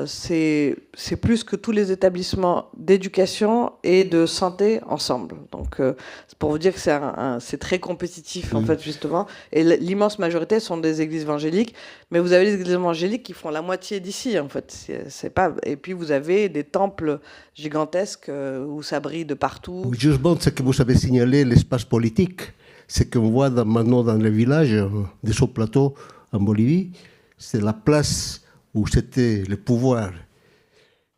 c'est plus que tous les établissements d'éducation et de santé ensemble. Donc, c'est pour vous dire que c'est très compétitif, en fait, justement. Et l'immense majorité sont des églises évangéliques, mais vous avez des églises évangéliques qui font la moitié d'ici, en fait. C'est pas... Et puis, vous avez des temples gigantesques où ça brille de partout. Justement, ce que vous avez signalé, l'espace politique, ce qu'on voit maintenant dans les villages de ce plateau en Bolivie, c'est la place où c'était le pouvoir,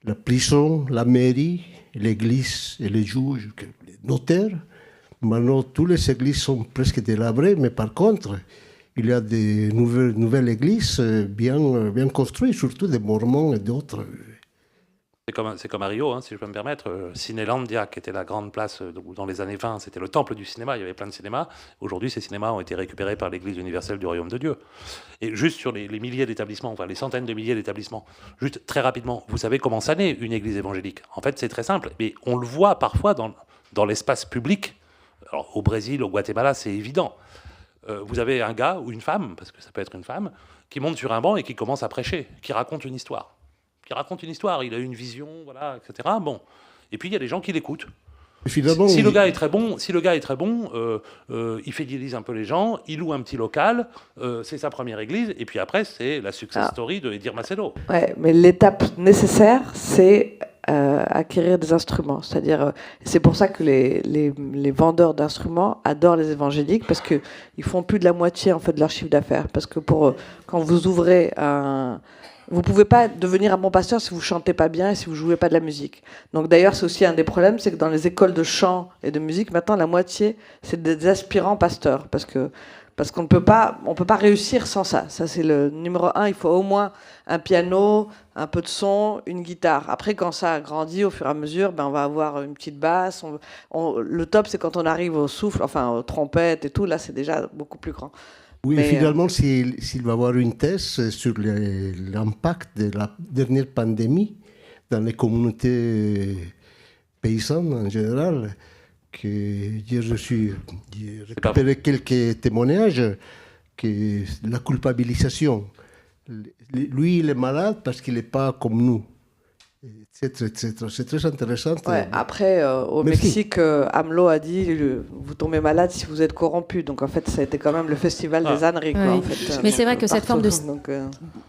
la prison, la mairie, l'église et les juges, les notaires. Maintenant, toutes les églises sont presque délabrées, mais par contre, il y a des nouvelles églises bien construites, surtout des Mormons et d'autres. C'est comme à Rio, hein, si je peux me permettre. Cinélandia, qui était la grande place dans les années 20, c'était le temple du cinéma, il y avait plein de cinémas. Aujourd'hui, ces cinémas ont été récupérés par l'Église universelle du Royaume de Dieu. Et juste sur les milliers d'établissements, enfin les centaines de milliers d'établissements, juste très rapidement, vous savez comment ça naît, une église évangélique? En fait, c'est très simple, mais on le voit parfois dans l'espace public. Alors, au Brésil, au Guatemala, c'est évident. Vous avez un gars ou une femme, parce que ça peut être une femme, qui monte sur un banc et qui commence à prêcher, qui raconte une histoire. Il a une vision, voilà, etc. Bon. Et puis il y a des gens qui l'écoutent. Si le gars est très bon, il fidélise un peu les gens, il loue un petit local, c'est sa première église, et puis après c'est la success story de Edir Macedo. Ouais, mais l'étape nécessaire, c'est acquérir des instruments. C'est-à-dire, c'est pour ça que les vendeurs d'instruments adorent les évangéliques, parce qu'ils font plus de la moitié en fait de leur chiffre d'affaires. Parce que quand vous ouvrez Vous pouvez pas devenir un bon pasteur si vous chantez pas bien et si vous jouez pas de la musique. Donc d'ailleurs, c'est aussi un des problèmes, c'est que dans les écoles de chant et de musique, maintenant la moitié, c'est des aspirants pasteurs, parce qu'on peut pas réussir sans ça. Ça c'est le numéro un. Il faut au moins un piano, un peu de son, une guitare. Après, quand ça grandit au fur et à mesure, on va avoir une petite basse. Le top, c'est quand on arrive au souffle, enfin aux trompettes et tout. Là, c'est déjà beaucoup plus grand. Oui, Mais, finalement, s'il va y avoir une thèse sur l'impact de la dernière pandémie dans les communautés paysannes en général, que j'ai récupéré quelques témoignages, que la culpabilisation. Lui, il est malade parce qu'il n'est pas comme nous. C'est très intéressant. Ouais, après, au Mexique, AMLO a dit vous tombez malade si vous êtes corrompu. Donc en fait, ça a été quand même le festival des âneries. Ouais. En fait, mais c'est vrai que cette forme de.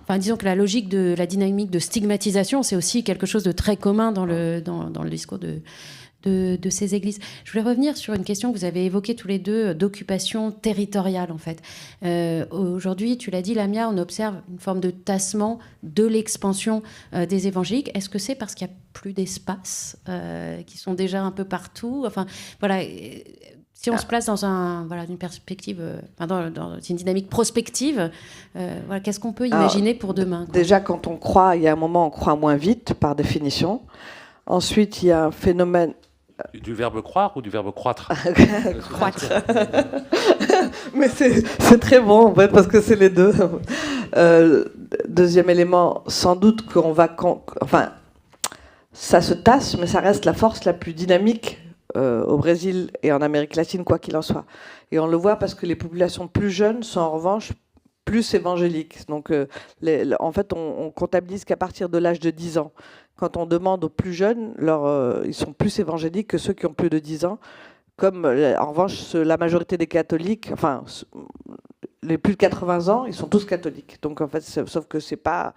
Enfin, disons que la logique de la dynamique de stigmatisation, c'est aussi quelque chose de très commun dans le discours de ces églises. Je voulais revenir sur une question que vous avez évoquée tous les deux, d'occupation territoriale en fait. Aujourd'hui, tu l'as dit Lamia, on observe une forme de tassement de l'expansion des évangéliques. Est-ce que c'est parce qu'il n'y a plus d'espace qui sont déjà un peu partout? Enfin, voilà. Si on se place dans une perspective, dans une dynamique prospective, qu'est-ce qu'on peut imaginer pour demain, quoi? Déjà, quand on croit, il y a un moment, on croit moins vite, par définition. Ensuite, il y a un phénomène... Du verbe croire ou du verbe croître? Croître. Mais c'est très bon, en fait, parce que c'est les deux. Deuxième élément, sans doute qu'on va... Enfin, ça se tasse, mais ça reste la force la plus dynamique au Brésil et en Amérique latine, quoi qu'il en soit. Et on le voit parce que les populations plus jeunes sont en revanche plus évangéliques. Donc, en fait, on comptabilise qu'à partir de l'âge de 10 ans, quand on demande aux plus jeunes, ils sont plus évangéliques que ceux qui ont plus de 10 ans. Comme, en revanche, la majorité des catholiques, enfin, les plus de 80 ans, ils sont tous catholiques. Donc, en fait, sauf que c'est pas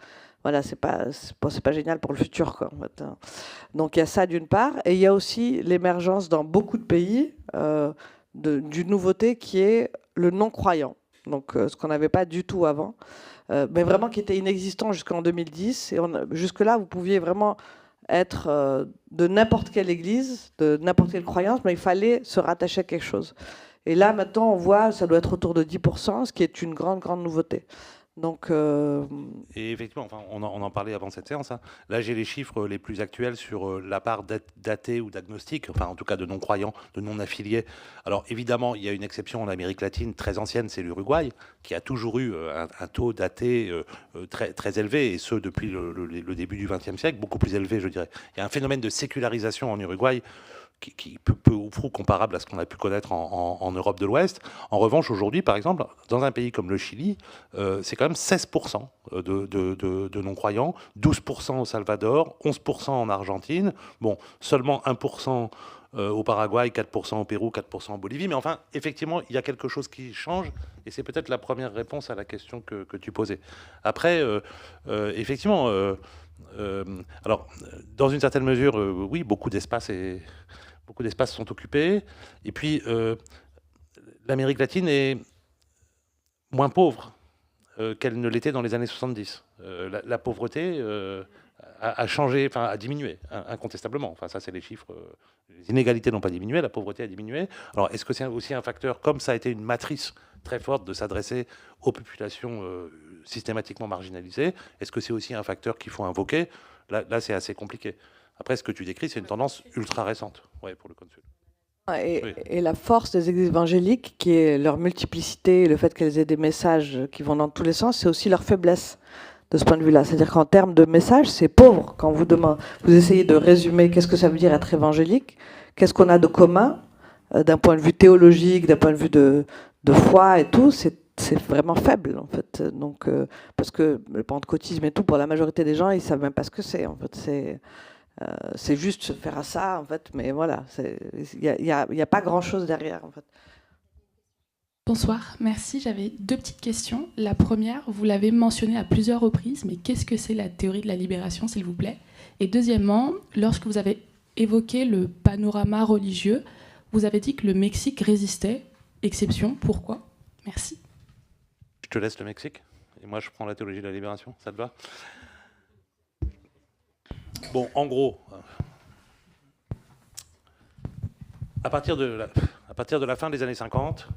génial pour le futur, quoi, en fait. Donc, il y a ça d'une part. Et il y a aussi l'émergence dans beaucoup de pays d'une nouveauté qui est le non-croyant. Donc, ce qu'on n'avait pas du tout avant. Mais vraiment qui était inexistant jusqu'en 2010. Et jusque-là, vous pouviez vraiment être de n'importe quelle église, de n'importe quelle croyance, mais il fallait se rattacher à quelque chose. Et là, maintenant, on voit, ça doit être autour de 10%, ce qui est une grande, grande nouveauté. Donc, Et effectivement, on en parlait avant cette séance. Hein. Là, j'ai les chiffres les plus actuels sur la part d'athées ou d'agnostiques, enfin en tout cas de non-croyants, de non-affiliés. Alors évidemment, il y a une exception en Amérique latine très ancienne, c'est l'Uruguay, qui a toujours eu un taux d'athées très, très élevé, et ce depuis le début du XXe siècle, beaucoup plus élevé, je dirais. Il y a un phénomène de sécularisation en Uruguay qui peu ou prou comparable à ce qu'on a pu connaître en Europe de l'Ouest. En revanche, aujourd'hui, par exemple, dans un pays comme le Chili, c'est quand même 16% de non-croyants, 12% au Salvador, 11% en Argentine, bon, seulement 1% au Paraguay, 4% au Pérou, 4% en Bolivie. Mais enfin, effectivement, il y a quelque chose qui change, et c'est peut-être la première réponse à la question que tu posais. Après, effectivement... alors, dans une certaine mesure, oui, beaucoup d'espaces sont occupés. Et puis, l'Amérique latine est moins pauvre qu'elle ne l'était dans les années 70. La pauvreté a changé, enfin, a diminué, incontestablement. Enfin, ça, c'est les chiffres. Les inégalités n'ont pas diminué, la pauvreté a diminué. Alors, est-ce que c'est aussi un facteur, comme ça a été une matrice très forte de s'adresser aux populations systématiquement marginalisées, est-ce que c'est aussi un facteur qu'il faut invoquer? Là, c'est assez compliqué. Après, ce que tu décris, c'est une tendance ultra récente, ouais, pour le Code Sud. Et la force des églises évangéliques, qui est leur multiplicité, le fait qu'elles aient des messages qui vont dans tous les sens, c'est aussi leur faiblesse de ce point de vue-là. C'est-à-dire qu'en termes de messages, c'est pauvre. Quand vous essayez de résumer qu'est-ce que ça veut dire être évangélique, qu'est-ce qu'on a de commun, d'un point de vue théologique, d'un point de vue de foi et tout, c'est vraiment faible, en fait. Donc, parce que le pentecôtisme et tout, pour la majorité des gens, ils ne savent même pas ce que c'est, en fait. C'est juste se faire à ça, en fait. Mais voilà, il n'y a pas grand-chose derrière, en fait. Bonsoir, merci. J'avais 2 petites questions. La première, vous l'avez mentionné à plusieurs reprises, mais qu'est-ce que c'est la théorie de la libération, s'il vous plaît? Et deuxièmement, lorsque vous avez évoqué le panorama religieux, vous avez dit que le Mexique résistait. Exception, pourquoi? Merci. Je te laisse le Mexique, et moi je prends la théologie de la libération, ça te va? Bon, en gros, à partir de la fin des années 50,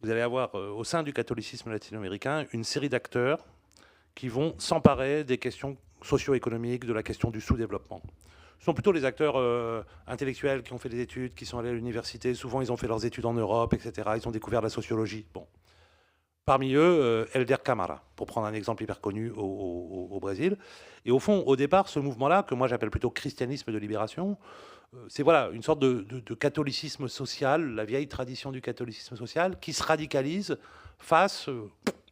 vous allez avoir au sein du catholicisme latino-américain une série d'acteurs qui vont s'emparer des questions socio-économiques, de la question du sous-développement. Ce sont plutôt les acteurs intellectuels qui ont fait des études, qui sont allés à l'université. Souvent, ils ont fait leurs études en Europe, etc. Ils ont découvert la sociologie. Bon. Parmi eux, Helder Camara, pour prendre un exemple hyper connu au Brésil. Et au fond, au départ, ce mouvement-là, que moi j'appelle plutôt christianisme de libération, c'est voilà, une sorte de catholicisme social, la vieille tradition du catholicisme social, qui se radicalise face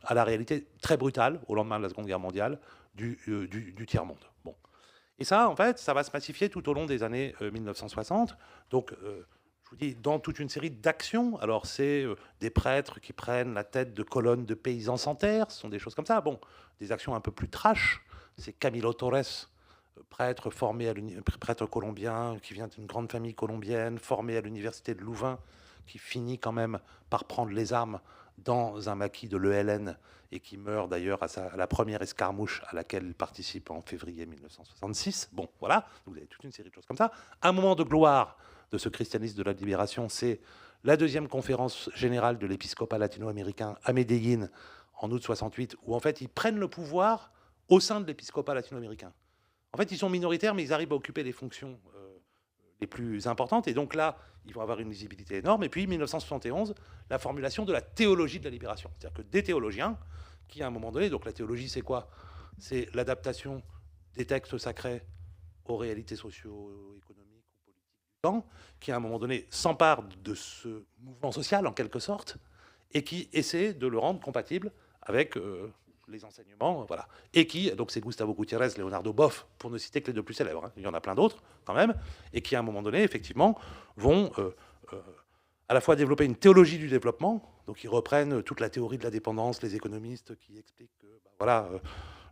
à la réalité très brutale, au lendemain de la Seconde Guerre mondiale, du tiers-monde. Bon. Et ça, en fait, ça va se massifier tout au long des années 1960. Donc, je vous dis, dans toute une série d'actions. Alors, c'est des prêtres qui prennent la tête de colonnes de paysans sans terre, ce sont des choses comme ça. Bon, des actions un peu plus trash. C'est Camilo Torres, prêtre prêtre colombien, qui vient d'une grande famille colombienne, formé à l'université de Louvain, qui finit quand même par prendre les armes dans un maquis de l'ELN et qui meurt d'ailleurs à la première escarmouche à laquelle il participe en février 1966. Bon, voilà, vous avez toute une série de choses comme ça. Un moment de gloire de ce christianisme de la libération, c'est la deuxième conférence générale de l'épiscopat latino-américain à Medellín en août 68, où en fait ils prennent le pouvoir au sein de l'épiscopat latino-américain. En fait, ils sont minoritaires, mais ils arrivent à occuper les fonctions les plus importantes. Et donc là, ils vont avoir une visibilité énorme. Et puis, 1971, la formulation de la théologie de la libération. C'est-à-dire que des théologiens qui, à un moment donné, donc la théologie, c'est quoi? C'est l'adaptation des textes sacrés aux réalités socio-économiques ou politiques du temps, qui, à un moment donné, s'emparent de ce mouvement social, en quelque sorte, et qui essaient de le rendre compatible avec les enseignements, voilà. Et qui, donc c'est Gustavo Gutiérrez, Leonardo Boff, pour ne citer que les deux plus célèbres, hein, il y en a plein d'autres quand même, et qui à un moment donné, effectivement, vont à la fois développer une théologie du développement, donc ils reprennent toute la théorie de la dépendance, les économistes qui expliquent que voilà,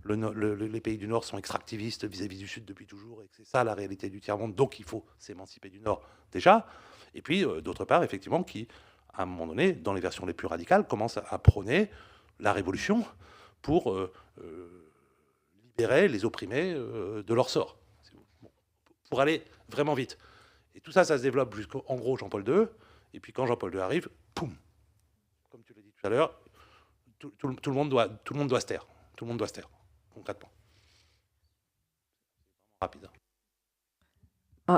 les pays du Nord sont extractivistes vis-à-vis du Sud depuis toujours, et que c'est ça la réalité du tiers-monde, donc il faut s'émanciper du Nord déjà, et puis d'autre part, effectivement, qui, à un moment donné, dans les versions les plus radicales, commencent à prôner la révolution pour libérer les opprimés de leur sort. Bon, pour aller vraiment vite. Et tout ça, ça se développe jusqu'en gros Jean-Paul II. Et puis quand Jean-Paul II arrive, poum, comme tu l'as dit tout à l'heure, tout le monde doit se taire. Tout le monde doit se taire, concrètement. Rapide.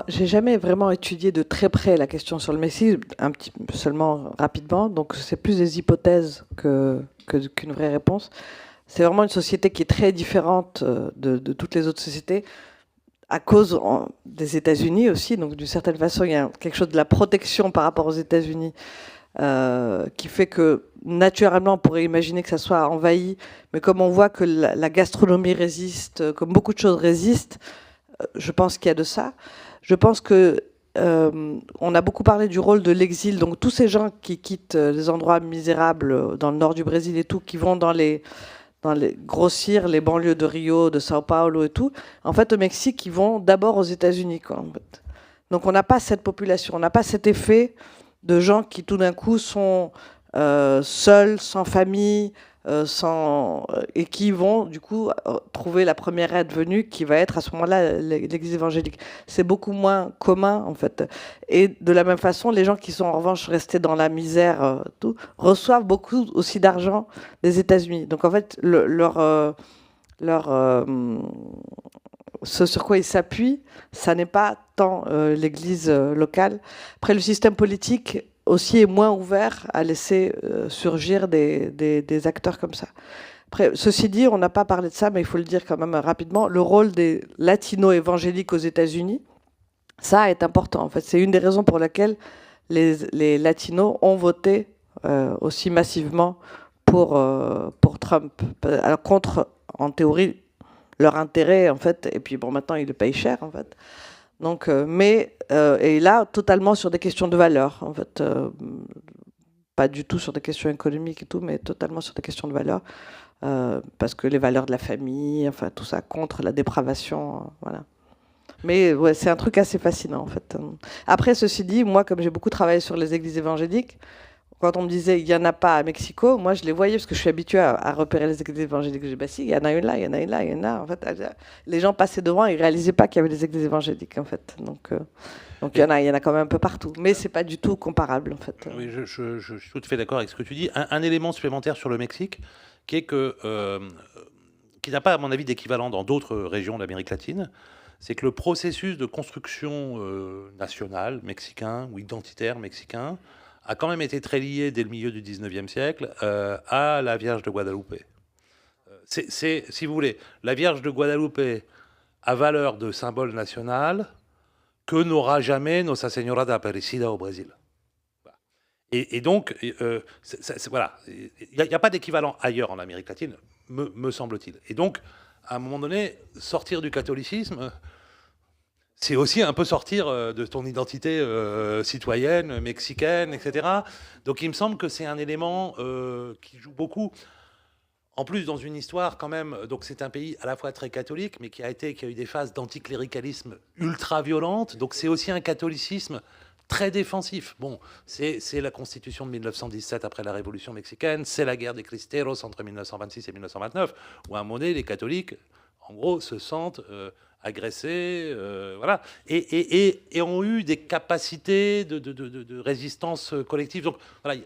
J'ai jamais vraiment étudié de très près la question sur le Messie, seulement rapidement. Donc c'est plus des hypothèses qu'une vraie réponse. C'est vraiment une société qui est très différente de toutes les autres sociétés à cause des États-Unis aussi. Donc d'une certaine façon, il y a quelque chose de la protection par rapport aux États-Unis qui fait que naturellement, on pourrait imaginer que ça soit envahi. Mais comme on voit que la gastronomie résiste, comme beaucoup de choses résistent, je pense qu'il y a de ça. Je pense que on a beaucoup parlé du rôle de l'exil. Donc tous ces gens qui quittent les endroits misérables dans le nord du Brésil et tout, qui vont grossir les banlieues de Rio, de Sao Paulo et tout, en fait au Mexique, ils vont d'abord aux États-Unis, quoi, en fait. Donc on n'a pas cette population, on n'a pas cet effet de gens qui tout d'un coup sont seuls, sans famille, et qui vont du coup trouver la première aide venue qui va être à ce moment-là l'église évangélique. C'est beaucoup moins commun en fait. Et de la même façon, les gens qui sont en revanche restés dans la misère reçoivent beaucoup aussi d'argent des États-Unis. Donc en fait, ce sur quoi ils s'appuient, ça n'est pas tant l'église locale. Après, le système politique aussi est moins ouvert à laisser surgir des acteurs comme ça. Après, ceci dit, on n'a pas parlé de ça, mais il faut le dire quand même rapidement, le rôle des latino-évangéliques aux États-Unis, ça est important. En fait, c'est une des raisons pour lesquelles les latinos ont voté aussi massivement pour Trump. Alors, contre, en théorie, leur intérêt, en fait, et puis bon, maintenant, ils le payent cher, en fait. Donc, et là, totalement sur des questions de valeur, en fait. Pas du tout sur des questions économiques et tout, mais totalement sur des questions de valeur. Parce que les valeurs de la famille, enfin, tout ça, contre la dépravation, voilà. Mais ouais, c'est un truc assez fascinant, en fait. Après, ceci dit, moi, comme j'ai beaucoup travaillé sur les églises évangéliques, Quand on me disait il n'y en a pas à Mexico, moi je les voyais parce que je suis habituée à repérer les églises évangéliques. Je dis bah si, il y en a une là, il y en a une là, il y en a. En fait, les gens passaient devant, ils ne réalisaient pas qu'il y avait des églises évangéliques en fait. Donc il y en a quand même un peu partout, mais c'est pas du tout comparable en fait. Oui, je suis tout à fait d'accord avec ce que tu dis. Un élément supplémentaire sur le Mexique, qui est que qui n'a pas, à mon avis, d'équivalent dans d'autres régions d'Amérique latine, c'est que le processus de construction nationale mexicain ou identitaire mexicain a quand même été très lié dès le milieu du 19e siècle à la Vierge de Guadalupe. C'est, si vous voulez, la Vierge de Guadalupe a valeur de symbole national que n'aura jamais Nossa Señora de Aparecida au Brésil. Et donc, voilà, il n'y a pas d'équivalent ailleurs en Amérique latine, me semble-t-il. Et donc, à un moment donné, sortir du catholicisme, c'est aussi un peu sortir de ton identité citoyenne, mexicaine, etc. Donc il me semble que c'est un élément qui joue beaucoup. En plus, dans une histoire quand même, donc c'est un pays à la fois très catholique, mais qui a eu des phases d'anticléricalisme ultra violentes. Donc c'est aussi un catholicisme très défensif. Bon, c'est la constitution de 1917 après la Révolution mexicaine, c'est la guerre des Cristeros entre 1926 et 1929, où à un moment donné, les catholiques, en gros, se sentent agressés, voilà, et ont eu des capacités de résistance collective. Donc voilà,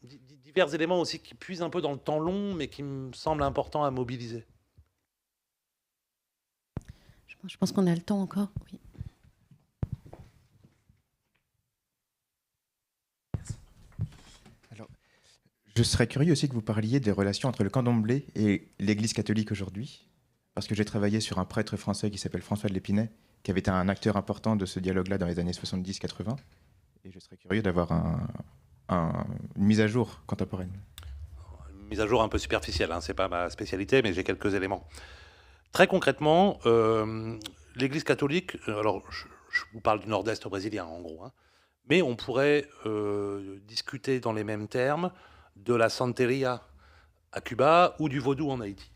divers éléments aussi qui puisent un peu dans le temps long, mais qui me semblent importants à mobiliser. Je pense qu'on a le temps encore. Oui. Alors, je serais curieux aussi que vous parliez des relations entre le candomblé et l'Église catholique aujourd'hui, parce que j'ai travaillé sur un prêtre français qui s'appelle François de l'Épinay, qui avait été un acteur important de ce dialogue-là dans les années 70-80, et je serais curieux d'avoir une mise à jour contemporaine. Une mise à jour un peu superficielle, hein, c'est pas ma spécialité, mais j'ai quelques éléments. Très concrètement, l'Église catholique, alors je vous parle du nord-est brésilien en gros, hein, mais on pourrait discuter dans les mêmes termes de la santeria à Cuba ou du vaudou en Haïti.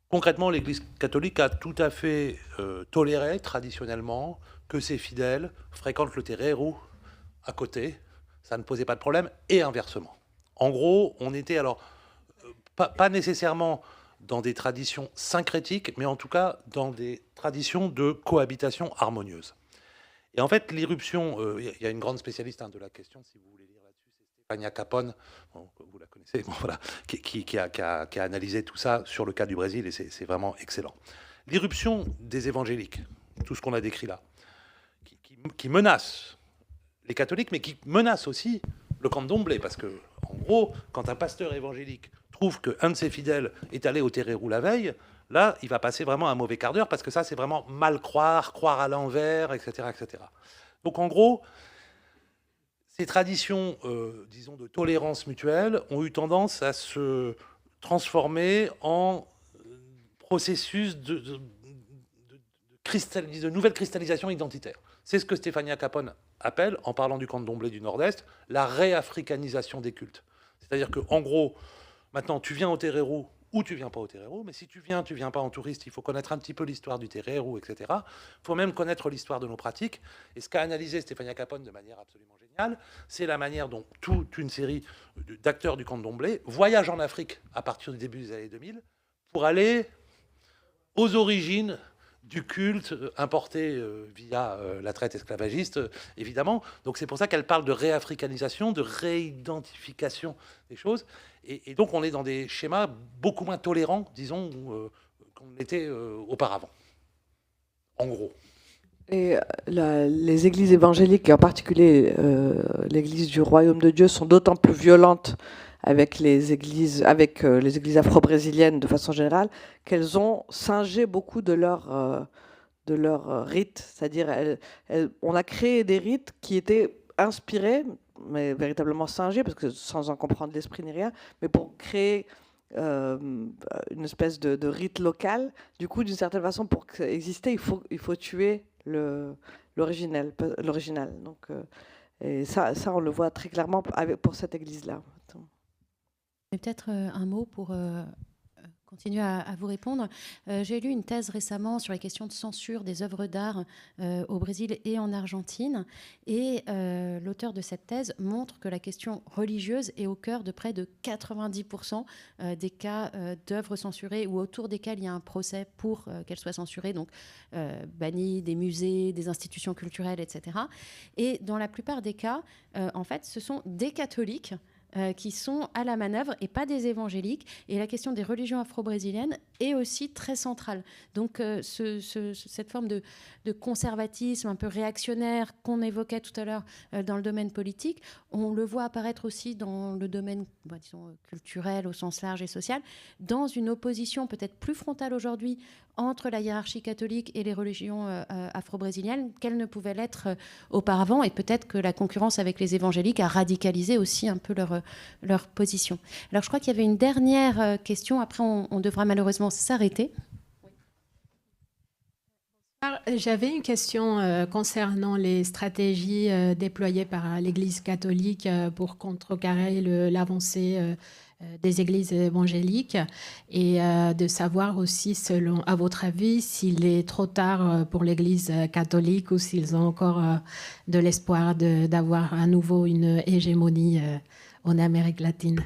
Concrètement, l'Église catholique a tout à fait toléré traditionnellement que ses fidèles fréquentent le terreiro à côté. Ça ne posait pas de problème, et inversement. En gros, on était alors pas nécessairement dans des traditions syncrétiques, mais en tout cas dans des traditions de cohabitation harmonieuse. Et en fait, l'irruption, il y a une grande spécialiste de la question, si vous voulez lire là-dessus, c'est Stefania Capone, bon, vous la connaissez, bon, voilà, qui a analysé tout ça sur le cas du Brésil, et c'est vraiment excellent. L'irruption des évangéliques, tout ce qu'on a décrit là, qui menace les catholiques, mais qui menace aussi le candomblé, parce que, en gros, quand un pasteur évangélique trouve qu'un de ses fidèles est allé au terreiro la veille, là, il va passer vraiment un mauvais quart d'heure, parce que ça, c'est vraiment mal croire, croire à l'envers, etc., etc. Donc, en gros, ces traditions, disons, de tolérance mutuelle ont eu tendance à se transformer en processus de nouvelle cristallisation identitaire. C'est ce que Stefania Capone appelle, en parlant du candomblé du Nord-Est, la réafricanisation des cultes. C'est-à-dire qu'en gros, maintenant, tu viens au terreiro ou tu viens pas au terreiro, mais si tu viens pas en touriste, il faut connaître un petit peu l'histoire du terreiro, etc. Il faut même connaître l'histoire de nos pratiques. Et ce qu'a analysé Stefania Capone de manière absolument géniale, c'est la manière dont toute une série d'acteurs du candomblé voyagent en Afrique à partir du début des années 2000 pour aller aux origines du culte importé via la traite esclavagiste, évidemment. Donc c'est pour ça qu'elle parle de réafricanisation, de réidentification des choses. Et donc on est dans des schémas beaucoup moins tolérants, disons, qu'on l'était auparavant. En gros. Et les églises évangéliques, et en particulier l'église du Royaume de Dieu, sont d'autant plus violentes avec les églises afro-brésiliennes de façon générale, qu'elles ont singé beaucoup de leurs rites. C'est-à-dire, on a créé des rites qui étaient inspirés, mais véritablement singés, parce que sans en comprendre l'esprit ni rien, mais pour créer une espèce de rite local. Du coup, d'une certaine façon, pour exister, il faut tuer l'original. Donc, et ça, on le voit très clairement pour cette église-là. Et peut-être un mot pour Continuer à vous répondre. J'ai lu une thèse récemment sur les questions de censure des œuvres d'art au Brésil et en Argentine. Et l'auteur de cette thèse montre que la question religieuse est au cœur de près de 90% des cas d'œuvres censurées ou autour desquelles il y a un procès pour qu'elles soient censurées, donc bannies des musées, des institutions culturelles, etc. Et dans la plupart des cas, en fait, ce sont des catholiques qui sont à la manœuvre et pas des évangéliques. Et la question des religions afro-brésiliennes est aussi très centrale. Donc cette forme de conservatisme un peu réactionnaire qu'on évoquait tout à l'heure dans le domaine politique, on le voit apparaître aussi dans le domaine disons, culturel au sens large et social, dans une opposition peut-être plus frontale aujourd'hui entre la hiérarchie catholique et les religions afro-brésiliennes qu'elle ne pouvait l'être auparavant. Et peut-être que la concurrence avec les évangéliques a radicalisé aussi un peu leur position. Alors je crois qu'il y avait une dernière question, après on devra malheureusement s'arrêter. J'avais une question concernant les stratégies déployées par l'Église catholique pour contrecarrer l'avancée des églises évangéliques et de savoir aussi, selon, à votre avis, s'il est trop tard pour l'Église catholique ou s'ils ont encore de l'espoir d'avoir à nouveau une hégémonie en Amérique latine.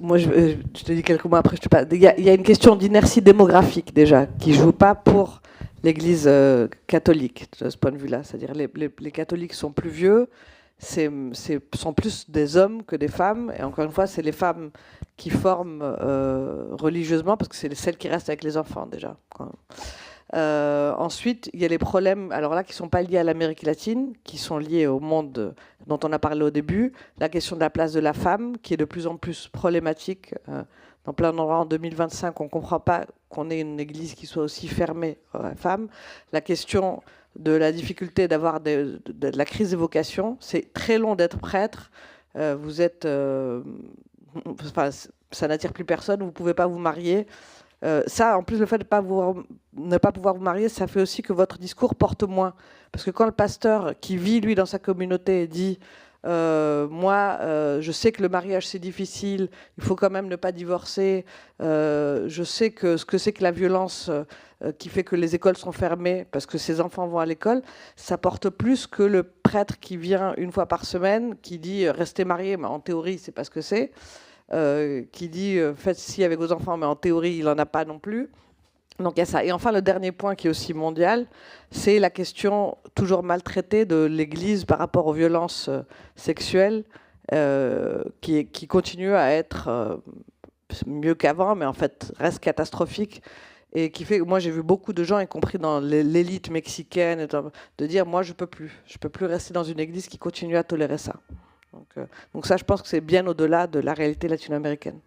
Moi, je te dis quelques mots après. Il y a une question d'inertie démographique déjà qui joue pas pour l'Église catholique de ce point de vue-là. C'est-à-dire les catholiques sont plus vieux, sont plus des hommes que des femmes. Et encore une fois, c'est les femmes qui forment religieusement parce que c'est celles qui restent avec les enfants déjà. Ensuite, il y a les problèmes, alors là, qui ne sont pas liés à l'Amérique latine, qui sont liés au monde dont on a parlé au début. La question de la place de la femme, qui est de plus en plus problématique. Dans plein d'endroits en 2025, on ne comprend pas qu'on ait une église qui soit aussi fermée aux femmes. La question de la difficulté d'avoir de la crise des vocations. C'est très long d'être prêtre. Vous êtes... enfin, ça n'attire plus personne, vous ne pouvez pas vous marier. Ça, en plus, le fait de ne pas pouvoir vous marier, ça fait aussi que votre discours porte moins. Parce que quand le pasteur qui vit, lui, dans sa communauté, dit moi, je sais que le mariage, c'est difficile, il faut quand même ne pas divorcer, je sais que ce que c'est que la violence qui fait que les écoles sont fermées parce que ses enfants vont à l'école, ça porte plus que le prêtre qui vient une fois par semaine, qui dit restez mariés, mais en théorie, c'est pas ce que c'est. Qui dit faites ci avec vos enfants, mais en théorie, il n'en a pas non plus. Donc il y a ça. Et enfin, le dernier point qui est aussi mondial, c'est la question toujours maltraitée de l'Église par rapport aux violences sexuelles, qui continue à être mieux qu'avant, mais en fait reste catastrophique. Et qui fait que moi j'ai vu beaucoup de gens, y compris dans l'élite mexicaine, de dire moi je peux plus rester dans une église qui continue à tolérer ça. Donc ça, je pense que c'est bien au-delà de la réalité latino-américaine.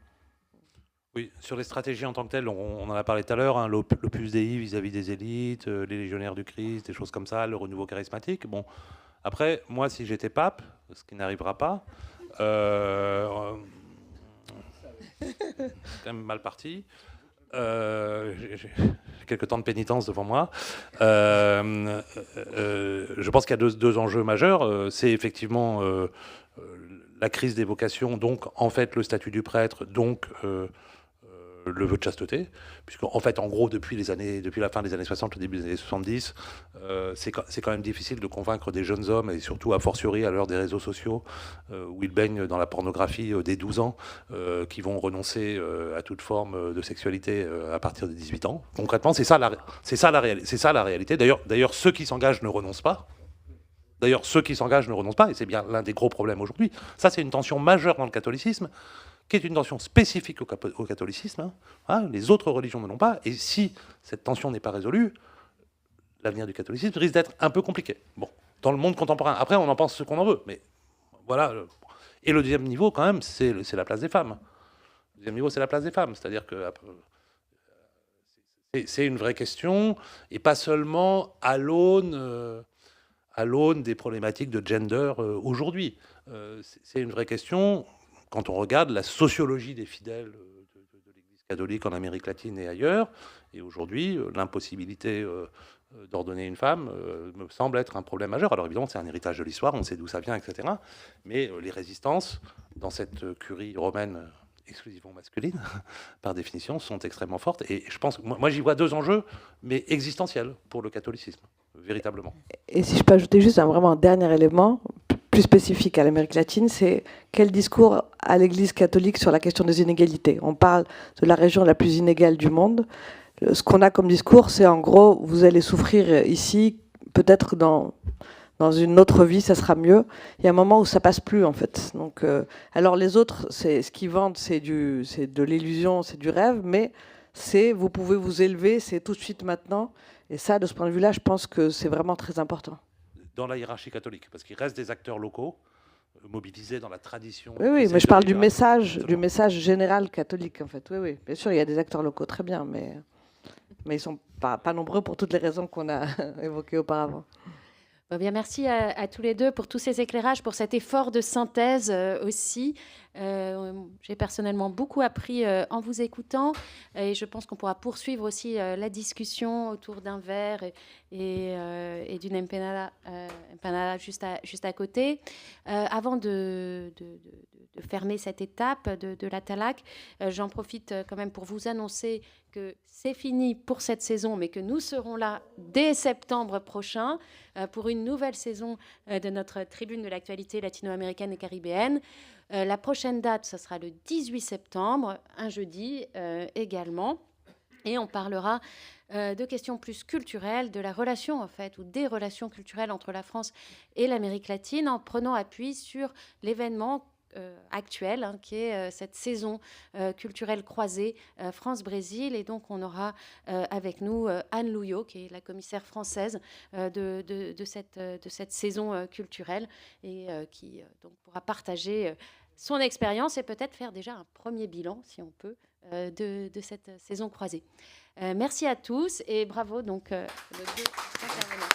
Oui, sur les stratégies en tant que telles, on en a parlé tout à l'heure, hein, l'Opus Dei vis-à-vis des élites, les légionnaires du Christ, des choses comme ça, le renouveau charismatique. Bon, après, moi, si j'étais pape, ce qui n'arrivera pas, c'est quand même mal parti. J'ai quelques temps de pénitence devant moi. Je pense qu'il y a deux enjeux majeurs. C'est effectivement la crise des vocations, donc en fait le statut du prêtre, donc le vœu de chasteté, puisque en fait, en gros, depuis la fin des années 60, le début des années 70, c'est quand même difficile de convaincre des jeunes hommes, et surtout a fortiori à l'heure des réseaux sociaux, où ils baignent dans la pornographie dès 12 ans, qui vont renoncer à toute forme de sexualité à partir de 18 ans. Concrètement, c'est ça la réalité. D'ailleurs, ceux qui s'engagent ne renoncent pas. Et c'est bien l'un des gros problèmes aujourd'hui. Ça, c'est une tension majeure dans le catholicisme, qui est une tension spécifique au catholicisme. Hein. Les autres religions ne l'ont pas. Et si cette tension n'est pas résolue, l'avenir du catholicisme risque d'être un peu compliqué. Bon, dans le monde contemporain. Après, on en pense ce qu'on en veut. Mais voilà. Et le deuxième niveau, quand même, c'est la place des femmes. Le deuxième niveau, c'est la place des femmes. C'est-à-dire que c'est une vraie question, et pas seulement à l'aune des problématiques de gender aujourd'hui. C'est une vraie question quand on regarde la sociologie des fidèles de l'Église catholique en Amérique latine et ailleurs. Et aujourd'hui, l'impossibilité d'ordonner une femme me semble être un problème majeur. Alors évidemment, c'est un héritage de l'histoire, on sait d'où ça vient, etc. Mais les résistances dans cette curie romaine exclusivement masculines, par définition, sont extrêmement fortes. Et je pense, moi j'y vois deux enjeux, mais existentiels pour le catholicisme, véritablement. Et si je peux ajouter juste vraiment un dernier élément, plus spécifique à l'Amérique latine, c'est quel discours à l'Église catholique sur la question des inégalités. On parle de la région la plus inégale du monde. Ce qu'on a comme discours, c'est en gros, vous allez souffrir ici, peut-être dans une autre vie, ça sera mieux. Il y a un moment où ça passe plus, en fait. Donc, alors les autres, ce qu'ils vendent, c'est de l'illusion, c'est du rêve, mais vous pouvez vous élever, c'est tout de suite maintenant. Et ça, de ce point de vue-là, je pense que c'est vraiment très important. Dans la hiérarchie catholique, parce qu'il reste des acteurs locaux mobilisés dans la tradition. Oui, mais je parle du message général catholique, en fait. Oui, bien sûr, il y a des acteurs locaux, très bien, mais ils ne sont pas nombreux pour toutes les raisons qu'on a évoquées auparavant. Bien, merci à tous les deux pour tous ces éclairages, pour cet effort de synthèse aussi. J'ai personnellement beaucoup appris en vous écoutant et je pense qu'on pourra poursuivre aussi la discussion autour d'un verre et d'une empanada juste à côté. Avant de fermer cette étape de la TALAC, j'en profite quand même pour vous annoncer que c'est fini pour cette saison, mais que nous serons là dès septembre prochain pour une nouvelle saison de notre tribune de l'actualité latino-américaine et caribéenne. La prochaine date, ce sera le 18 septembre, un jeudi également. Et on parlera de questions plus culturelles, de la relation en fait, ou des relations culturelles entre la France et l'Amérique latine, en prenant appui sur l'événement actuelle, qui est cette saison culturelle croisée France-Brésil. Et donc, on aura avec nous Anne Louillot, qui est la commissaire française de cette saison culturelle et qui donc, pourra partager son expérience et peut-être faire déjà un premier bilan, si on peut, de cette saison croisée. Merci à tous et bravo donc aux deux intervenants.